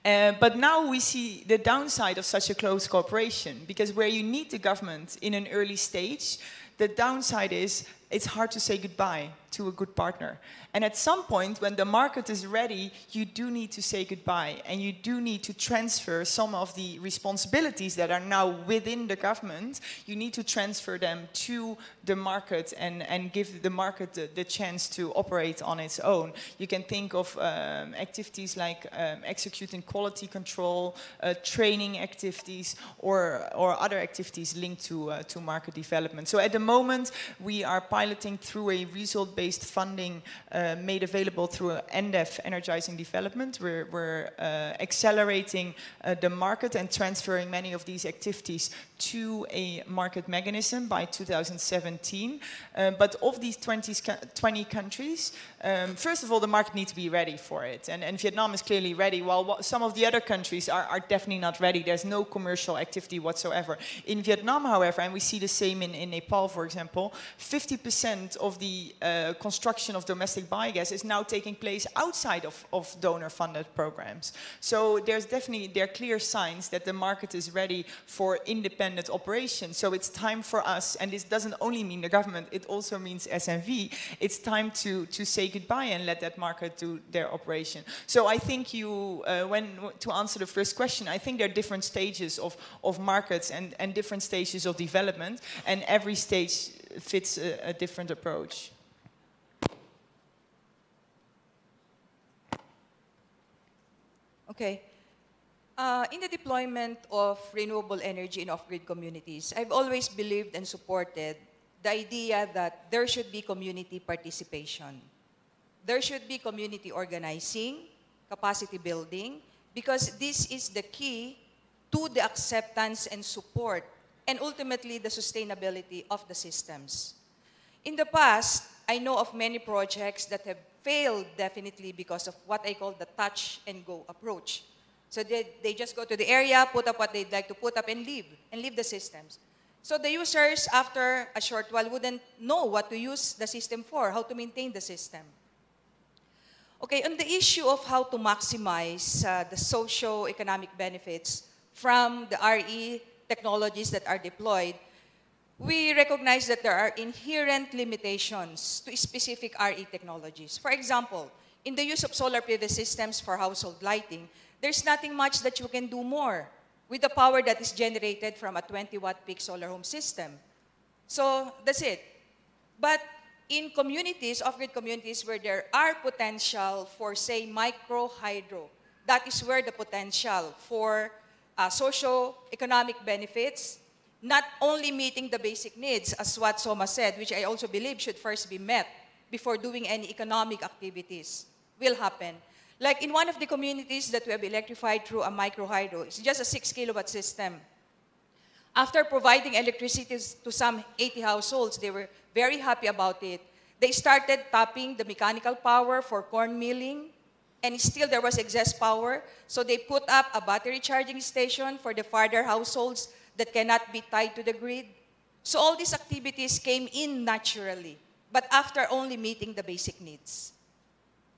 But now we see the downside of such a close cooperation, because where you need the government in an early stage, the downside is it's hard to say goodbye to a good partner. And at some point, when the market is ready, you do need to say goodbye, and you do need to transfer some of the responsibilities that are now within the government. You need to transfer them to the market and give the market the chance to operate on its own. You can think of activities like executing quality control, training activities, or other activities linked to market development. So at the moment, we are piloting through a result-based funding made available through NDEF, Energizing Development. We're accelerating the market and transferring many of these activities to a market mechanism by 2017. But of these 20 countries, first of all, the market needs to be ready for it. And Vietnam is clearly ready, while some of the other countries are definitely not ready. There's no commercial activity whatsoever. In Vietnam, however, and we see the same in Nepal, for example, 50% of the construction of domestic biogas is now taking place outside of donor-funded programs. So there are clear signs that the market is ready for independent operation. So it's time for us, and this doesn't only mean the government, it also means SNV, it's time to say goodbye and let that market do their operation. So I think to answer the first question, I think there are different stages of markets and different stages of development, and every stage fits a different approach. Okay. In the deployment of renewable energy in off-grid communities, I've always believed and supported the idea that there should be community participation. There should be community organizing, capacity building, because this is the key to the acceptance and support, and ultimately the sustainability of the systems. In the past, I know of many projects that have failed definitely because of what I call the touch and go approach. So they just go to the area, put up what they'd like to put up and leave the systems. So the users, after a short while, wouldn't know what to use the system for, how to maintain the system. Okay, on the issue of how to maximize the socio-economic benefits from the RE technologies that are deployed, we recognize that there are inherent limitations to specific RE technologies. For example, in the use of solar PV systems for household lighting, there's nothing much that you can do more with the power that is generated from a 20-watt peak solar home system. So that's it. But in communities, off-grid communities where there are potential for, say, micro-hydro, that is where the potential for socio-economic benefits, not only meeting the basic needs, as what Soma said, which I also believe should first be met before doing any economic activities, will happen. Like in one of the communities that we have electrified through a micro-hydro, it's just a 6-kilowatt system. After providing electricity to some 80 households, they were very happy about it. They started tapping the mechanical power for corn milling, and still there was excess power, so they put up a battery charging station for the farther households that cannot be tied to the grid. So all these activities came in naturally, but after only meeting the basic needs.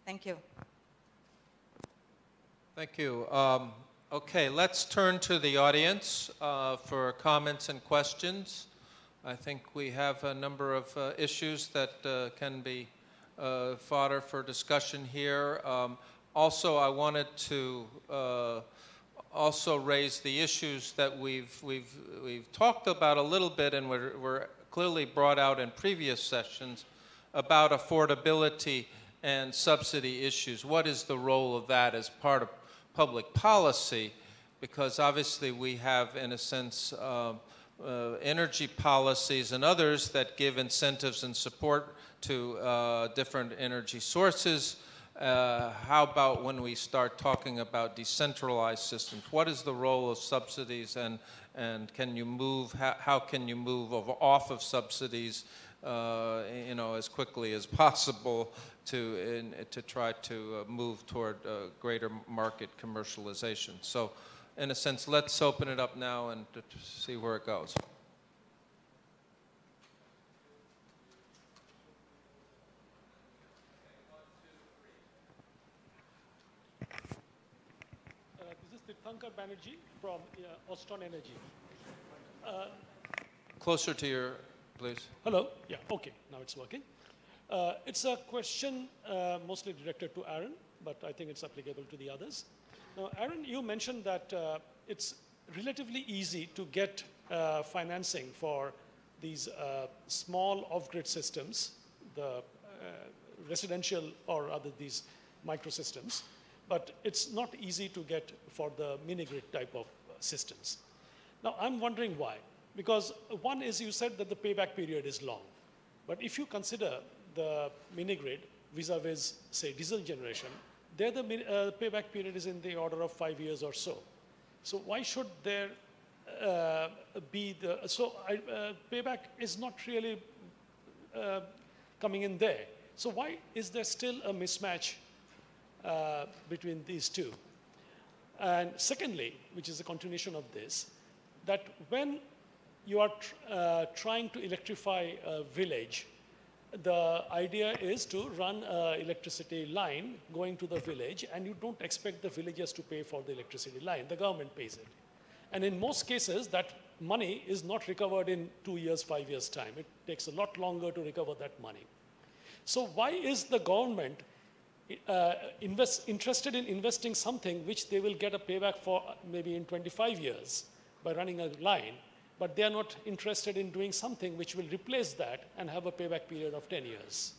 Thank you. Thank you. Okay, let's turn to the audience for comments and questions. I think we have a number of issues that can be fodder for discussion here. Also, I wanted to also raise the issues that we've talked about a little bit and were clearly brought out in previous sessions about affordability and subsidy issues. What is the role of that as part of public policy? Because obviously we have, in a sense, energy policies and others that give incentives and support to different energy sources. How about when we start talking about decentralized systems? What is the role of subsidies, and can you move? How can you move off of subsidies, you know, as quickly as possible to try to move toward greater market commercialization? So, in a sense, let's open it up now and to see where it goes. Pankaj Banerjee from Austin Energy. Closer to your, please. Hello. Yeah, okay, now it's working. It's a question mostly directed to Aaron, but I think it's applicable to the others. Now, Aaron, you mentioned that it's relatively easy to get financing for these small off-grid systems, the residential or other these microsystems. But it's not easy to get for the mini-grid type of systems. Now, I'm wondering why. Because one is you said that the payback period is long. But if you consider the mini-grid vis-a-vis, say, diesel generation, there the payback period is in the order of 5 years or so. So why should there be the, payback is not really coming in there. So why is there still a mismatch between these two? And secondly, which is a continuation of this, that when you are trying to electrify a village, the idea is to run an electricity line going to the village, and you don't expect the villagers to pay for the electricity line. The government pays it. And in most cases, that money is not recovered in 2 years, 5 years' time. It takes a lot longer to recover that money. So why is the government interested in investing something which they will get a payback for maybe in 25 years by running a line, but they are not interested in doing something which will replace that and have a payback period of 10 years?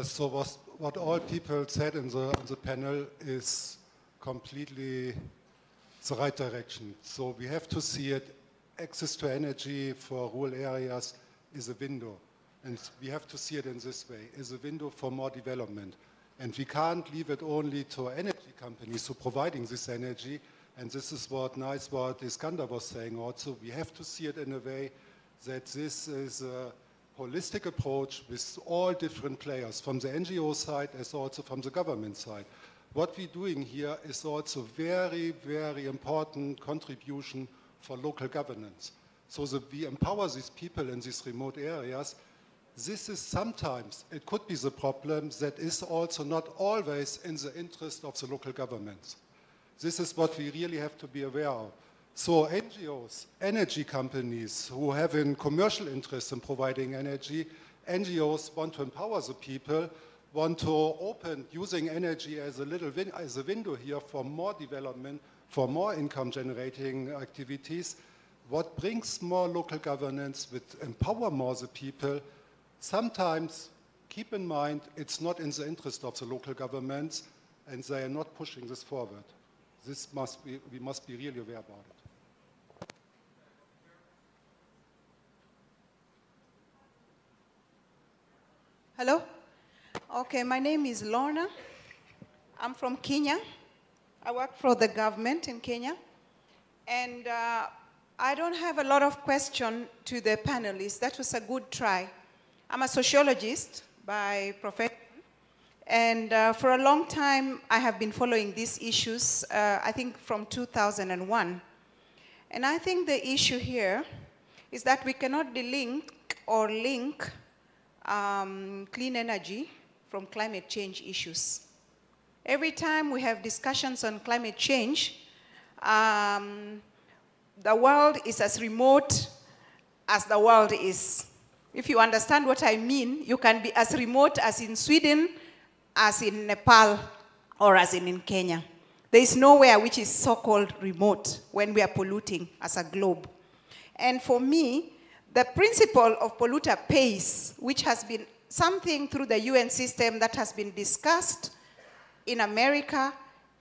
So what all people said on the panel is completely the right direction. So we have to see it. Access to energy for rural areas is a window. And we have to see it in this way, is a window for more development. And we can't leave it only to energy companies who are providing this energy. And this is what Iskander was saying also. We have to see it in a way that this is a holistic approach with all different players, from the NGO side as also from the government side. What we're doing here is also very, very important contribution for local governance. So that we empower these people in these remote areas. This is sometimes, it could be the problem that is also not always in the interest of the local governments. This is what we really have to be aware of. So NGOs, energy companies who have a commercial interest in providing energy, NGOs want to empower the people, want to open using energy as a window here for more development, for more income generating activities. What brings more local governance, with empower more the people. Sometimes keep in mind it's not in the interest of the local governments and they are not pushing this forward. We must be really aware about it. Hello? Okay, my name is Lorna. I'm from Kenya. I work for the government in Kenya. And I don't have a lot of questions to the panelists. That was a good try. I'm a sociologist by profession. And for a long time, I have been following these issues, I think from 2001. And I think the issue here is that we cannot delink or link clean energy from climate change issues. Every time we have discussions on climate change, the world is as remote as the world is. If you understand what I mean, you can be as remote as in Sweden, as in Nepal, or as in Kenya. There is nowhere which is so-called remote when we are polluting as a globe. And for me, the principle of polluter pays, which has been something through the UN system that has been discussed in America,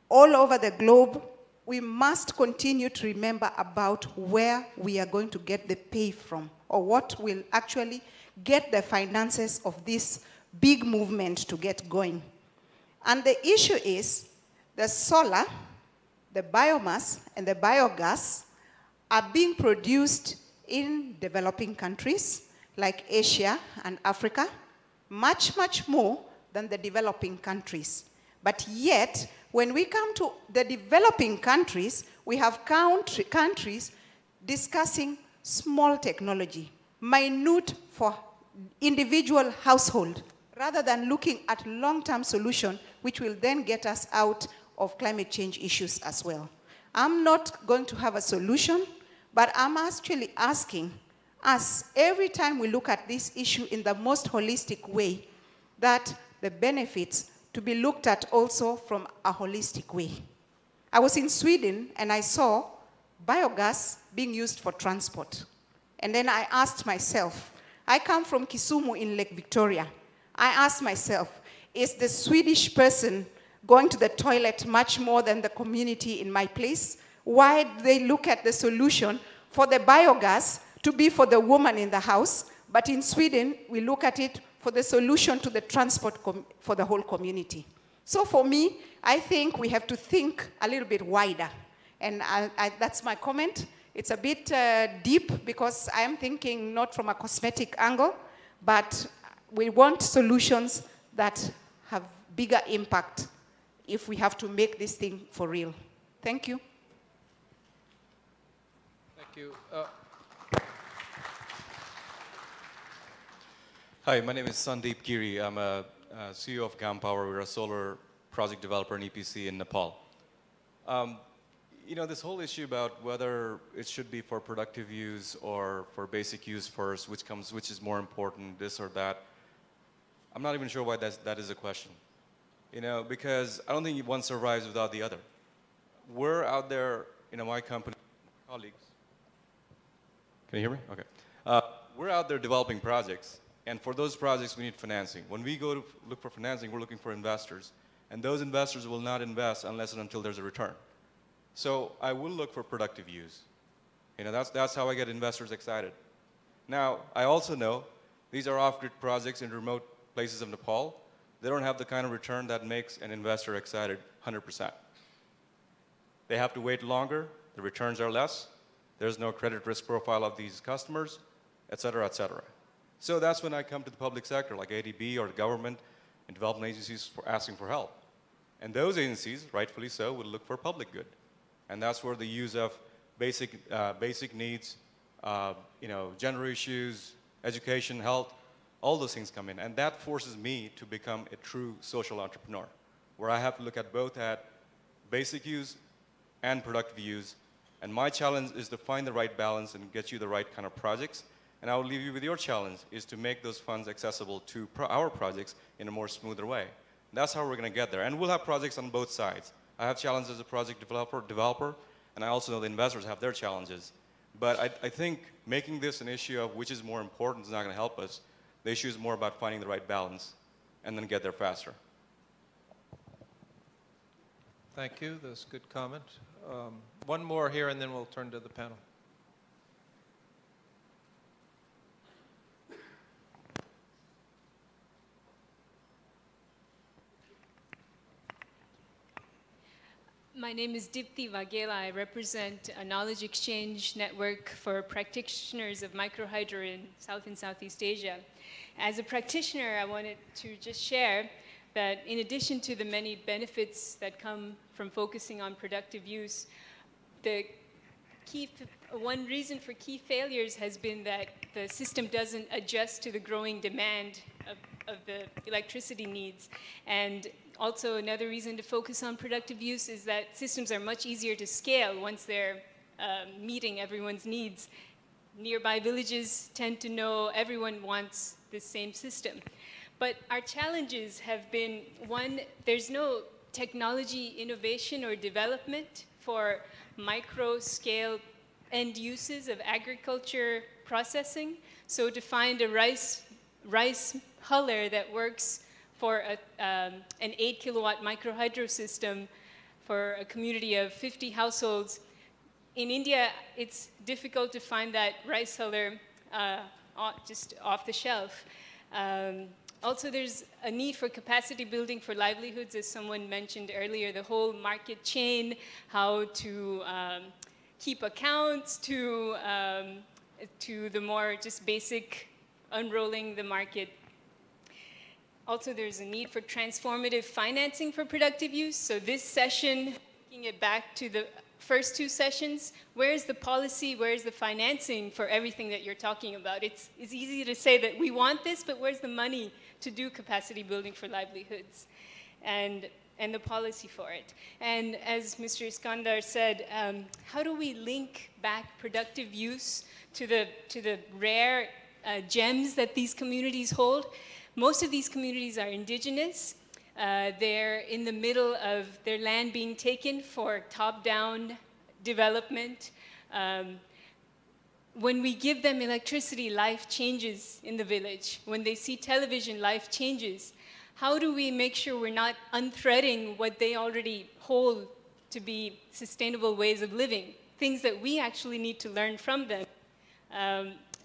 all over the globe, we must continue to remember about where we are going to get the pay from, or what will actually get the finances of this big movement to get going. And the issue is the solar, the biomass, and the biogas are being produced in developing countries like Asia and Africa, much, much more than the developing countries. But yet, when we come to the developing countries, we have countries discussing small technology, minute for individual household, rather than looking at long-term solution, which will then get us out of climate change issues as well. I'm not going to have a solution, but I'm actually asking us, every time we look at this issue in the most holistic way, that the benefits to be looked at also from a holistic way. I was in Sweden and I saw biogas being used for transport. And then I asked myself, I come from Kisumu in Lake Victoria. I asked myself, is the Swedish person going to the toilet much more than the community in my place? Why do they look at the solution for the biogas to be for the woman in the house, but in Sweden, we look at it for the solution to the transport for the whole community? So for me, I think we have to think a little bit wider. And that's my comment. It's a bit deep because I am thinking not from a cosmetic angle, but we want solutions that have bigger impact if we have to make this thing for real. Thank you. Thank you. Hi, my name is Sandeep Giri. I'm a CEO of GAM Power. We're a solar project developer and EPC in Nepal. You know, this whole issue about whether it should be for productive use or for basic use first, which is more important, this or that, I'm not even sure why that is a question. You know, because I don't think one survives without the other. We're out there, you know, my company, colleagues. Can you hear me? Okay. We're out there developing projects, and for those projects we need financing. When we go to look for financing, we're looking for investors, and those investors will not invest unless and until there's a return. So I will look for productive use. You know, that's how I get investors excited. Now, I also know these are off-grid projects in remote places of Nepal. They don't have the kind of return that makes an investor excited 100%. They have to wait longer, the returns are less, there's no credit risk profile of these customers, et cetera, et cetera. So that's when I come to the public sector, like ADB or the government and development agencies for asking for help. And those agencies, rightfully so, would look for public good. And that's where the use of basic needs, you know, gender issues, education, health, all those things come in. And that forces me to become a true social entrepreneur, where I have to look at both at basic use and productive use. And my challenge is to find the right balance and get you the right kind of projects. And I will leave you with your challenge, is to make those funds accessible to our projects in a more smoother way. That's how we're going to get there. And we'll have projects on both sides. I have challenges as a project developer, and I also know the investors have their challenges. But I think making this an issue of which is more important is not going to help us. The issue is more about finding the right balance and then get there faster. Thank you. That's a good comment. One more here, and then we'll turn to the panel. My name is Dipti Vaghela. I represent a knowledge exchange network for practitioners of microhydro in South and Southeast Asia. As a practitioner, I wanted to just share that in addition to the many benefits that come from focusing on productive use, one reason for key failures has been that the system doesn't adjust to the growing demand of the electricity needs. And also another reason to focus on productive use is that systems are much easier to scale once they're meeting everyone's needs. Nearby villages tend to know everyone wants the same system. But our challenges have been, one, there's no technology innovation or development for micro-scale end uses of agriculture processing. So to find a rice huller that works for an 8 kilowatt microhydro system for a community of 50 households, in India, it's difficult to find that rice huller just off the shelf. Also, there's a need for capacity building for livelihoods, as someone mentioned earlier, the whole market chain, how to keep accounts, to the more just basic unrolling the market. Also, there's a need for transformative financing for productive use. So this session, taking it back to the first two sessions, where's the policy, where's the financing for everything that you're talking about? It's easy to say that we want this, but where's the money to do capacity building for livelihoods? And the policy for it. And as Mr. Iskandar said, how do we link back productive use to the rare gems that these communities hold? Most of these communities are indigenous. They're in the middle of their land being taken for top-down development. When we give them electricity, life changes in the village. When they see television, life changes. How do we make sure we're not unthreading what they already hold to be sustainable ways of living, things that we actually need to learn from them?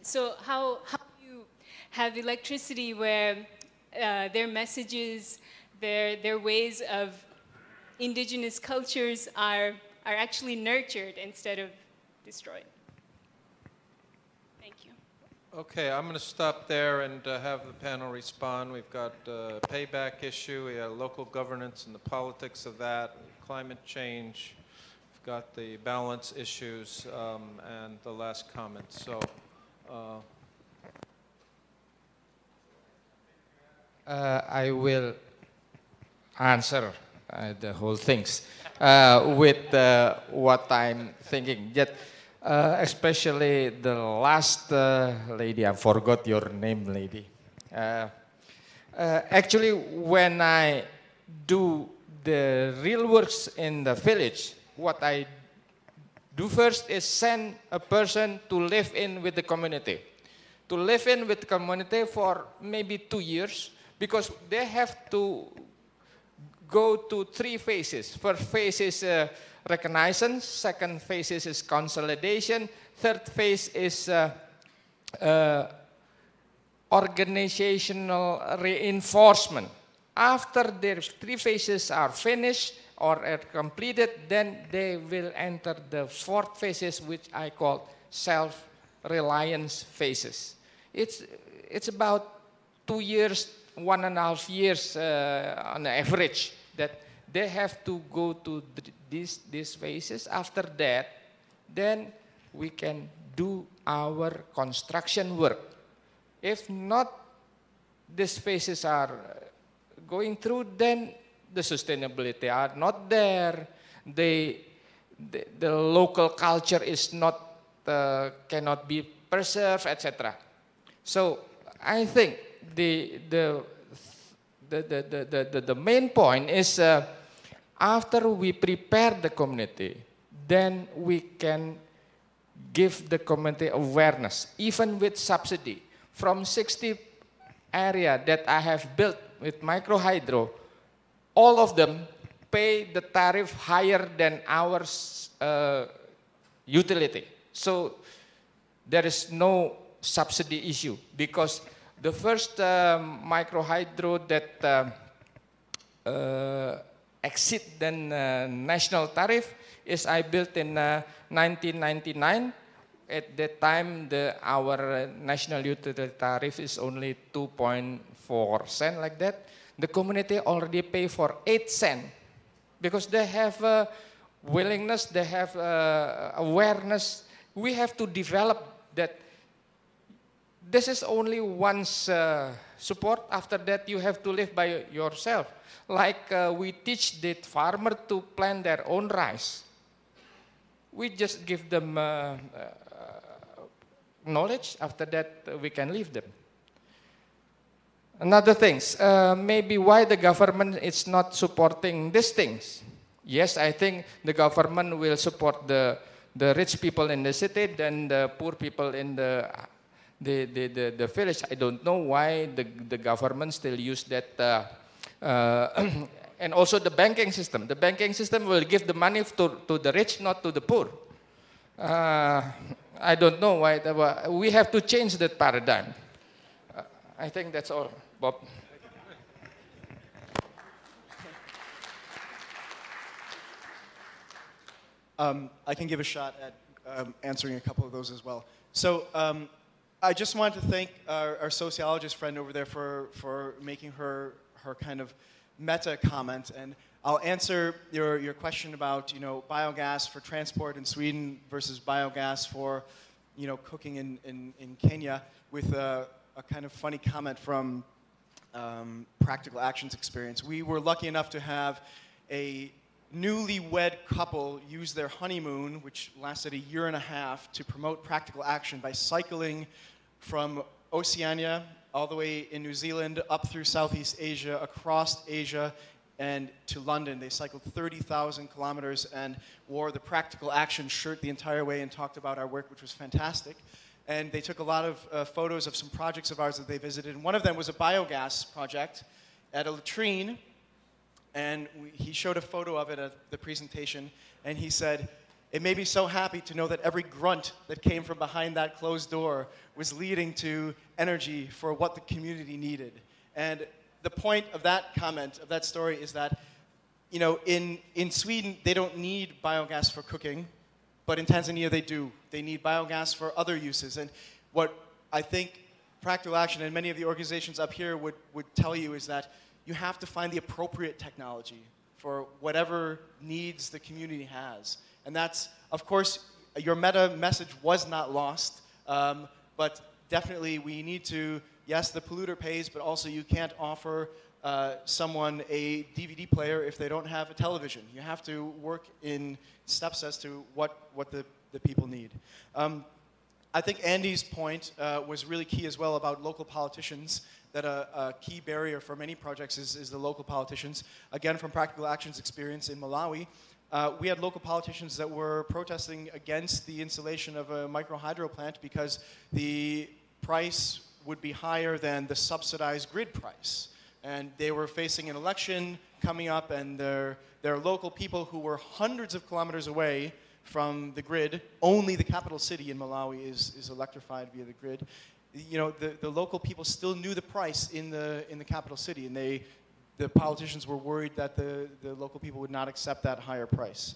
So how do you have electricity where their messages, their ways of indigenous cultures are actually nurtured instead of destroyed? Thank you. Okay, I'm going to stop there and have the panel respond. We've got a payback issue, we got local governance and the politics of that, climate change, we've got the balance issues, and the last comment. So, I will answer the whole things with what I'm thinking. Yet, especially the last lady, I forgot your name, lady. Actually, when I do the real works in the village, what I do first is send a person to live in with the community. To live in with the community for maybe 2 years, because they have to go to 3 phases. First phase is reconnaissance, second phase is consolidation, third phase is organizational reinforcement. After their 3 phases are finished or are completed, then they will enter the 4th phases, which I call self-reliance phases. It's about 2 years, 1.5 years on average that they have to go to these phases. After that, then we can do our construction work. If not, these phases are going through, then the sustainability are not there. The local culture is not cannot be preserved, etc. So I think the main point is after we prepare the community, then we can give the community awareness, even with subsidy. From 60 area that I have built with microhydro, all of them pay the tariff higher than our utility. So there is no subsidy issue, because the first microhydro that exceed the national tariff is I built in 1999. At that time, our national utility tariff is only 2.5 4 cents like that, the community already pay for 8 cents because they have willingness, they have awareness. We have to develop that. This is only once support. After that, you have to live by yourself. Like we teach the farmer to plant their own rice. We just give them knowledge. After that, we can leave them. Another things, maybe why the government is not supporting these things. Yes, I think the government will support the rich people in the city, then the poor people in the village. I don't know why the government still use that. And also the banking system. The banking system will give the money to the rich, not to the poor. I don't know why. We have to change that paradigm. I think that's all, Bob. I can give a shot at answering a couple of those as well. So I just wanted to thank our sociologist friend over there for making her kind of meta comment, and I'll answer your question about biogas for transport in Sweden versus biogas for cooking in Kenya with a kind of funny comment from Practical Action's experience. We were lucky enough to have a newlywed couple use their honeymoon, which lasted a year and a half, to promote Practical Action by cycling from Oceania all the way in New Zealand, up through Southeast Asia, across Asia, and to London. They cycled 30,000 kilometers and wore the Practical Action shirt the entire way and talked about our work, which was fantastic. And they took a lot of photos of some projects of ours that they visited. And one of them was a biogas project at a latrine. And he showed a photo of it at the presentation. And he said, "It made me so happy to know that every grunt that came from behind that closed door was leading to energy for what the community needed." And the point of that comment, of that story, is that in Sweden, they don't need biogas for cooking. But in Tanzania, they do. They need biogas for other uses. And what I think Practical Action and many of the organizations up here would tell you is that you have to find the appropriate technology for whatever needs the community has. And that's, of course, your meta message was not lost. But definitely we need to, yes, the polluter pays, but also you can't offer someone a DVD player if they don't have a television. You have to work in steps as to what the people need. I think Andy's point was really key as well about local politicians, that a key barrier for many projects is the local politicians. Again, from Practical Action's experience in Malawi, we had local politicians that were protesting against the installation of a micro-hydro plant because the price would be higher than the subsidized grid price. And they were facing an election coming up, and their local people who were hundreds of kilometers away from the grid, only the capital city in Malawi is electrified via the grid. The local people still knew the price in the capital city, and the politicians were worried that the local people would not accept that higher price.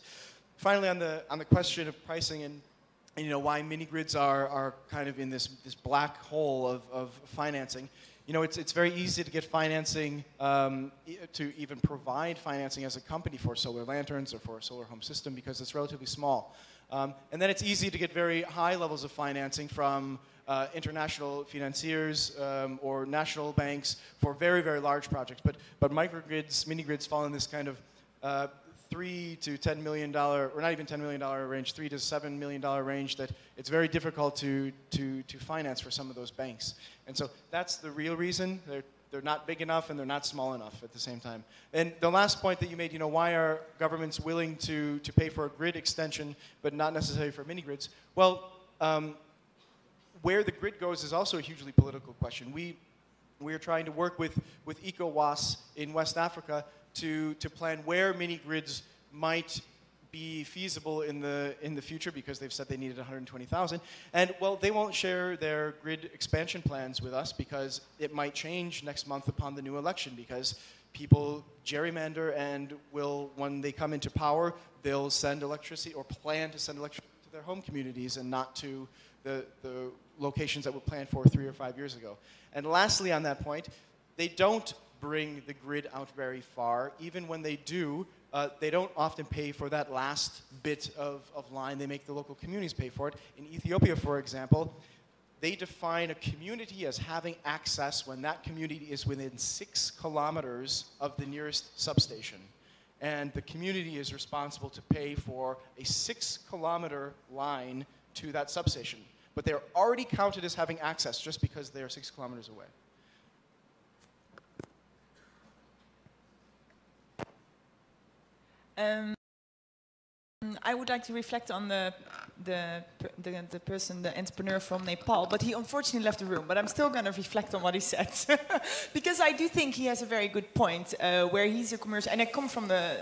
Finally, on the question of pricing and why mini grids are kind of in this black hole of financing. It's very easy to get financing, to even provide financing as a company for solar lanterns or for a solar home system because it's relatively small. And then it's easy to get very high levels of financing from international financiers or national banks for very, very large projects. But microgrids, mini grids fall in this kind of $3 to $10 million, or not even $10 million range, $3 to $7 million range that it's very difficult to finance for some of those banks. And so that's the real reason. They're not big enough and they're not small enough at the same time. And the last point that you made, why are governments willing to pay for a grid extension but not necessarily for mini grids? Well, where the grid goes is also a hugely political question. We are trying to work with ECOWAS in West Africa to plan where mini grids might be feasible in the future because they've said they needed 120,000. And well, they won't share their grid expansion plans with us because it might change next month upon the new election because people gerrymander and when they come into power, they'll send electricity or plan to send electricity to their home communities and not to the locations that were planned for 3 or 5 years ago. And lastly on that point, they don't bring the grid out very far. Even when they do, they don't often pay for that last bit of line. They make the local communities pay for it. In Ethiopia, for example, they define a community as having access when that community is within 6 kilometers of the nearest substation. And the community is responsible to pay for a 6-kilometer line to that substation. But they're already counted as having access just because they are 6 kilometers away. I would like to reflect on the person, the entrepreneur from Nepal, but he unfortunately left the room. But I'm still going to reflect on what he said because I do think he has a very good point. Where he's a commercial, and I come from the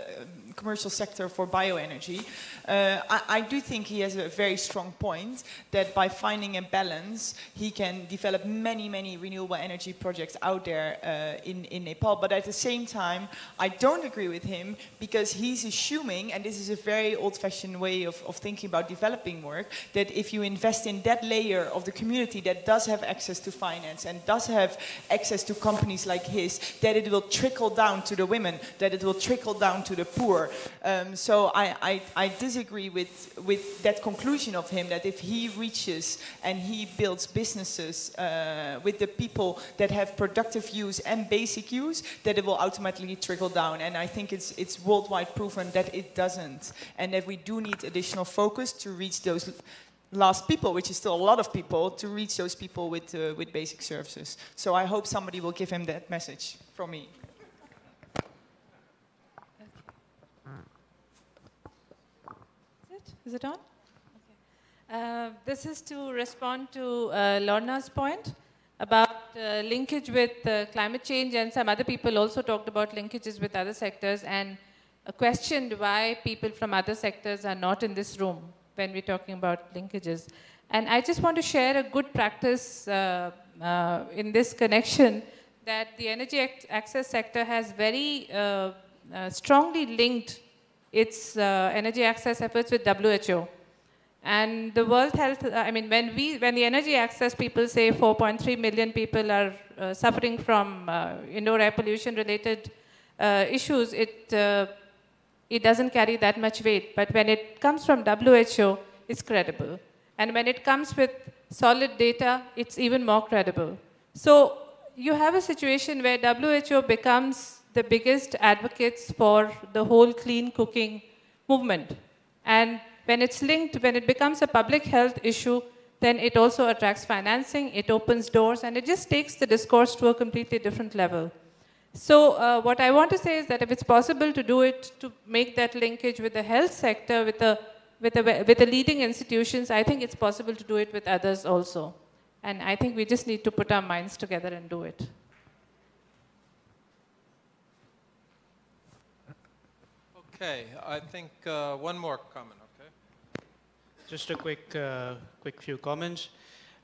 commercial sector for bioenergy. I do think he has a very strong point that by finding a balance, he can develop many renewable energy projects out there in Nepal. But at the same time, I don't agree with him because he's assuming, and this is a very old-fashioned way of thinking about developing work, that if you invest in that layer of the community that does have access to finance and does have access to companies like his, that it will trickle down to the women, that it will trickle down to the poor. So I disagree with that conclusion of him, that if he reaches and he builds businesses with the people that have productive use and basic use, that it will automatically trickle down. And I think it's worldwide proven that it doesn't. And that we do need additional focus to reach those last people, which is still a lot of people, to reach those people with basic services. So I hope somebody will give him that message from me. Is it on? Okay. This is to respond to Lorna's point about linkage with climate change, and some other people also talked about linkages with other sectors and questioned why people from other sectors are not in this room when we're talking about linkages. And I just want to share a good practice in this connection, that the energy access sector has very strongly linked its energy access efforts with WHO. And the World Health, I mean, when the energy access people say 4.3 million people are suffering from indoor air pollution related issues, it doesn't carry that much weight. But when it comes from WHO, it's credible. And when it comes with solid data, it's even more credible. So you have a situation where WHO becomes the biggest advocates for the whole clean cooking movement. And when it's linked, when it becomes a public health issue, then it also attracts financing, it opens doors, and it just takes the discourse to a completely different level. So what I want to say is that if it's possible to do it, to make that linkage with the health sector, with the leading institutions, I think it's possible to do it with others also. And I think we just need to put our minds together and do it. Okay, I think one more comment, okay? Just a quick few comments.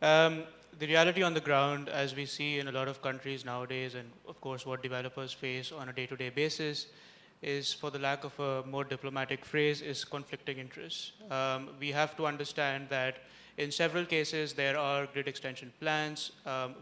The reality on the ground, as we see in a lot of countries nowadays, and of course what developers face on a day-to-day basis, is, for the lack of a more diplomatic phrase, is conflicting interests. We have to understand that in several cases there are grid extension plans,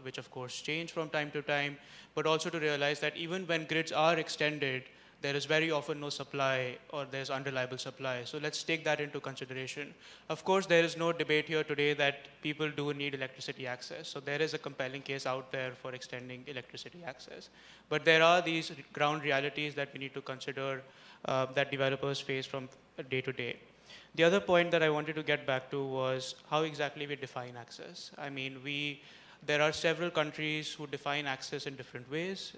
which of course change from time to time, but also to realize that even when grids are extended, there is very often no supply, or there's unreliable supply. So let's take that into consideration. Of course, there is no debate here today that people do need electricity access. So there is a compelling case out there for extending electricity access. But there are these ground realities that we need to consider that developers face from day to day. The other point that I wanted to get back to was how exactly we define access. I mean, there are several countries who define access in different ways.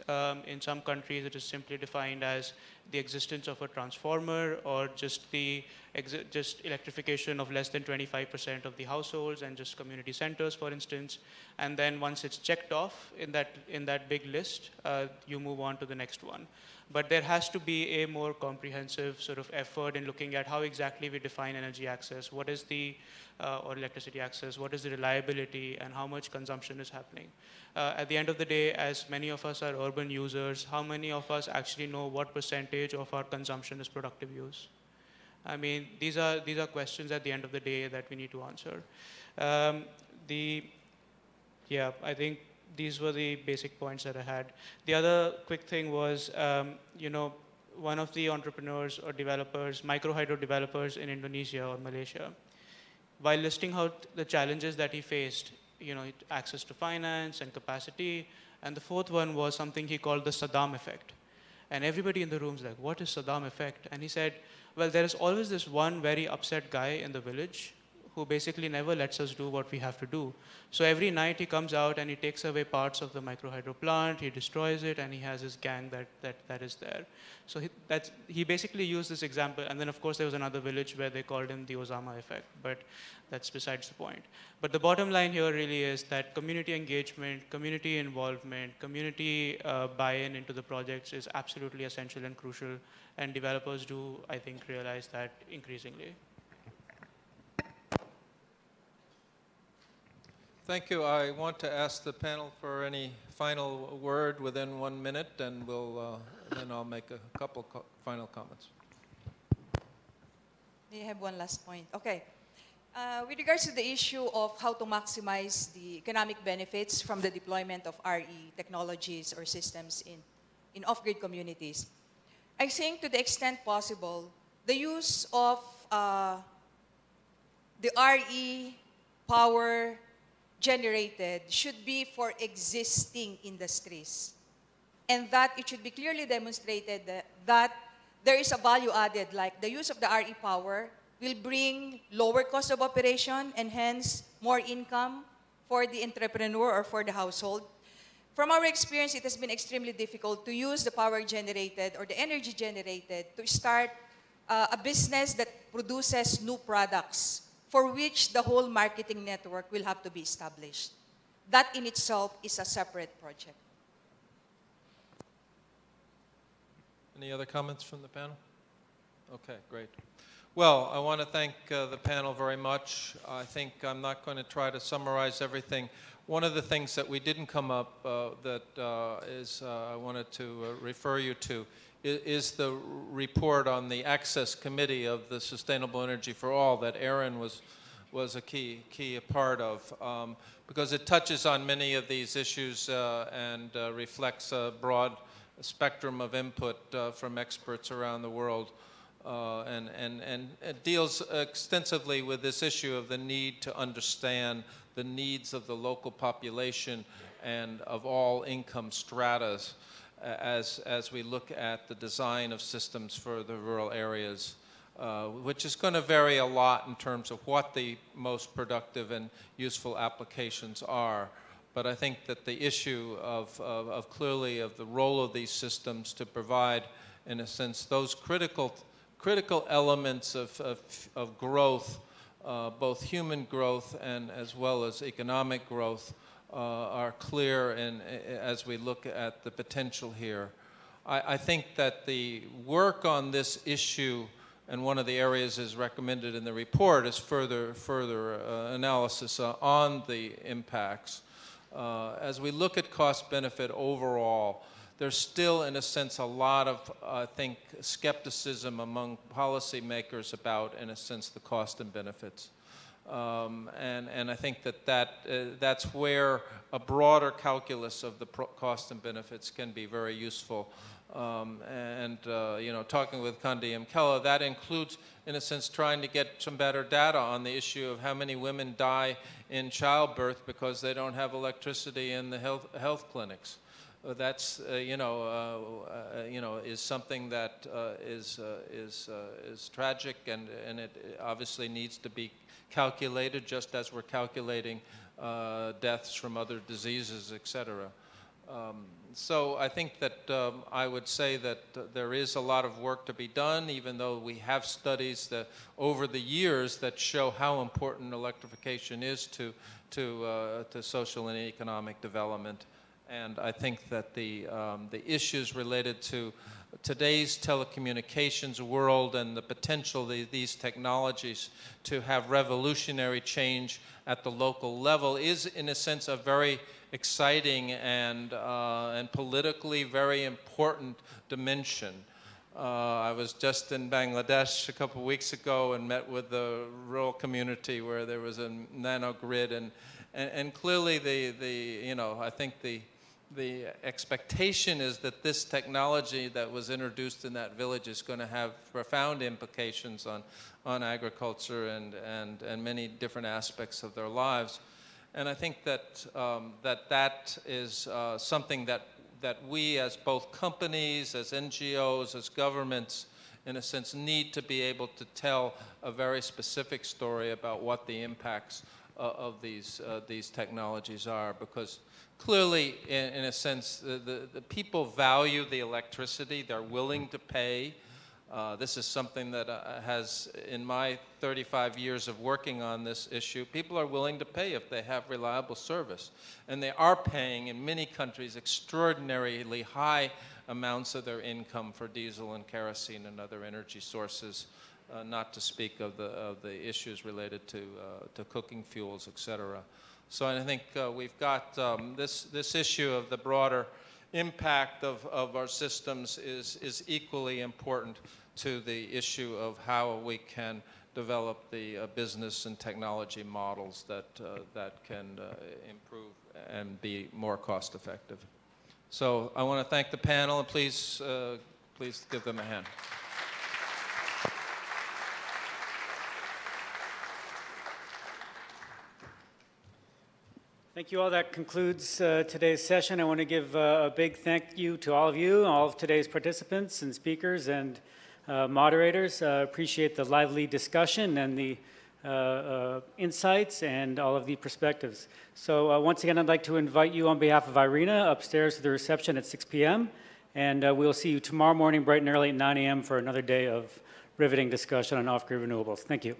In some countries, it is simply defined as the existence of a transformer, or just electrification of less than 25% of the households and just community centers, for instance. And then once it's checked off in that big list, you move on to the next one. But there has to be a more comprehensive sort of effort in looking at how exactly we define energy access. What is or electricity access, what is the reliability, and how much consumption is happening. At the end of the day, as many of us are urban users, how many of us actually know what percentage of our consumption is productive use? I mean, these are questions at the end of the day that we need to answer. I think these were the basic points that I had. The other quick thing was, you know, one of the entrepreneurs or developers, microhydro developers in Indonesia or Malaysia, while listing out the challenges that he faced, you know, access to finance and capacity, and the fourth one was something he called the Saddam effect. And everybody in the room's like, what is Saddam effect? And he said, well, there is always this one very upset guy in the village who basically never lets us do what we have to do. So every night he comes out and he takes away parts of the microhydro plant, he destroys it, and he has his gang that is there. So he basically used this example, and then of course there was another village where they called him the Osama effect, but that's besides the point. But the bottom line here really is that community engagement, community involvement, community buy-in into the projects is absolutely essential and crucial, and developers do, I think, realize that increasingly. Thank you. I want to ask the panel for any final word within 1 minute, and then I'll make a couple final comments. I have one last point. Okay. With regards to the issue of how to maximize the economic benefits from the deployment of RE technologies or systems in off-grid communities, I think to the extent possible, the use of the RE power generated should be for existing industries, and that it should be clearly demonstrated that there is a value added, like the use of the RE power will bring lower cost of operation and hence more income for the entrepreneur or for the household. From our experience, it has been extremely difficult to use the power generated or the energy generated to start a business that produces new products, for which the whole marketing network will have to be established. That in itself is a separate project. Any other comments from the panel? Okay, great. Well, I want to thank the panel very much. I think I'm not going to try to summarize everything. One of the things that we didn't come up I wanted to refer you to is the report on the Access Committee of the Sustainable Energy for All that Aaron was a key part of, because it touches on many of these issues and reflects a broad spectrum of input from experts around the world, and it deals extensively with this issue of the need to understand the needs of the local population and of all income stratas as we look at the design of systems for the rural areas, which is going to vary a lot in terms of what the most productive and useful applications are. But I think that the issue of clearly of the role of these systems to provide, in a sense, those critical elements of growth, both human growth and as well as economic growth, are clear as we look at the potential here. I think that the work on this issue, and one of the areas is recommended in the report, is further analysis on the impacts. As we look at cost-benefit overall, there's still, in a sense, a lot of, I think, skepticism among policymakers about, in a sense, the cost and benefits. And I think that's where a broader calculus of the cost and benefits can be very useful. You know, talking with Kandi Mkela, that includes, in a sense, trying to get some better data on the issue of how many women die in childbirth because they don't have electricity in the health clinics. That's is something that is tragic, and it obviously needs to be calculated, just as we're calculating deaths from other diseases, etc. So I think that I would say that there is a lot of work to be done, even though we have studies that over the years that show how important electrification is to social and economic development. And I think that the issues related to today's telecommunications world and the potential of these technologies to have revolutionary change at the local level is, in a sense, a very exciting and politically very important dimension. I was just in Bangladesh a couple of weeks ago and met with the rural community where there was a nanogrid, And clearly, I think the expectation is that this technology that was introduced in that village is going to have profound implications on agriculture and many different aspects of their lives. And I think that that is something that we as both companies, as NGOs, as governments, in a sense, need to be able to tell a very specific story about what the impacts of these technologies are, because clearly, in a sense, the people value the electricity. They're willing to pay. This is something that has, in my 35 years of working on this issue, people are willing to pay if they have reliable service. And they are paying, in many countries, extraordinarily high amounts of their income for diesel and kerosene and other energy sources, not to speak of the issues related to cooking fuels, et cetera. So I think we've got this issue of the broader impact of our systems is equally important to the issue of how we can develop the business and technology models that can improve and be more cost effective. So I want to thank the panel, and please give them a hand. Thank you all. That concludes today's session. I want to give a big thank you to all of you, all of today's participants and speakers and moderators. Appreciate the lively discussion and the insights and all of the perspectives. So once again, I'd like to invite you on behalf of Irina upstairs to the reception at 6 p.m. And we'll see you tomorrow morning bright and early at 9 a.m. for another day of riveting discussion on off-grid renewables. Thank you.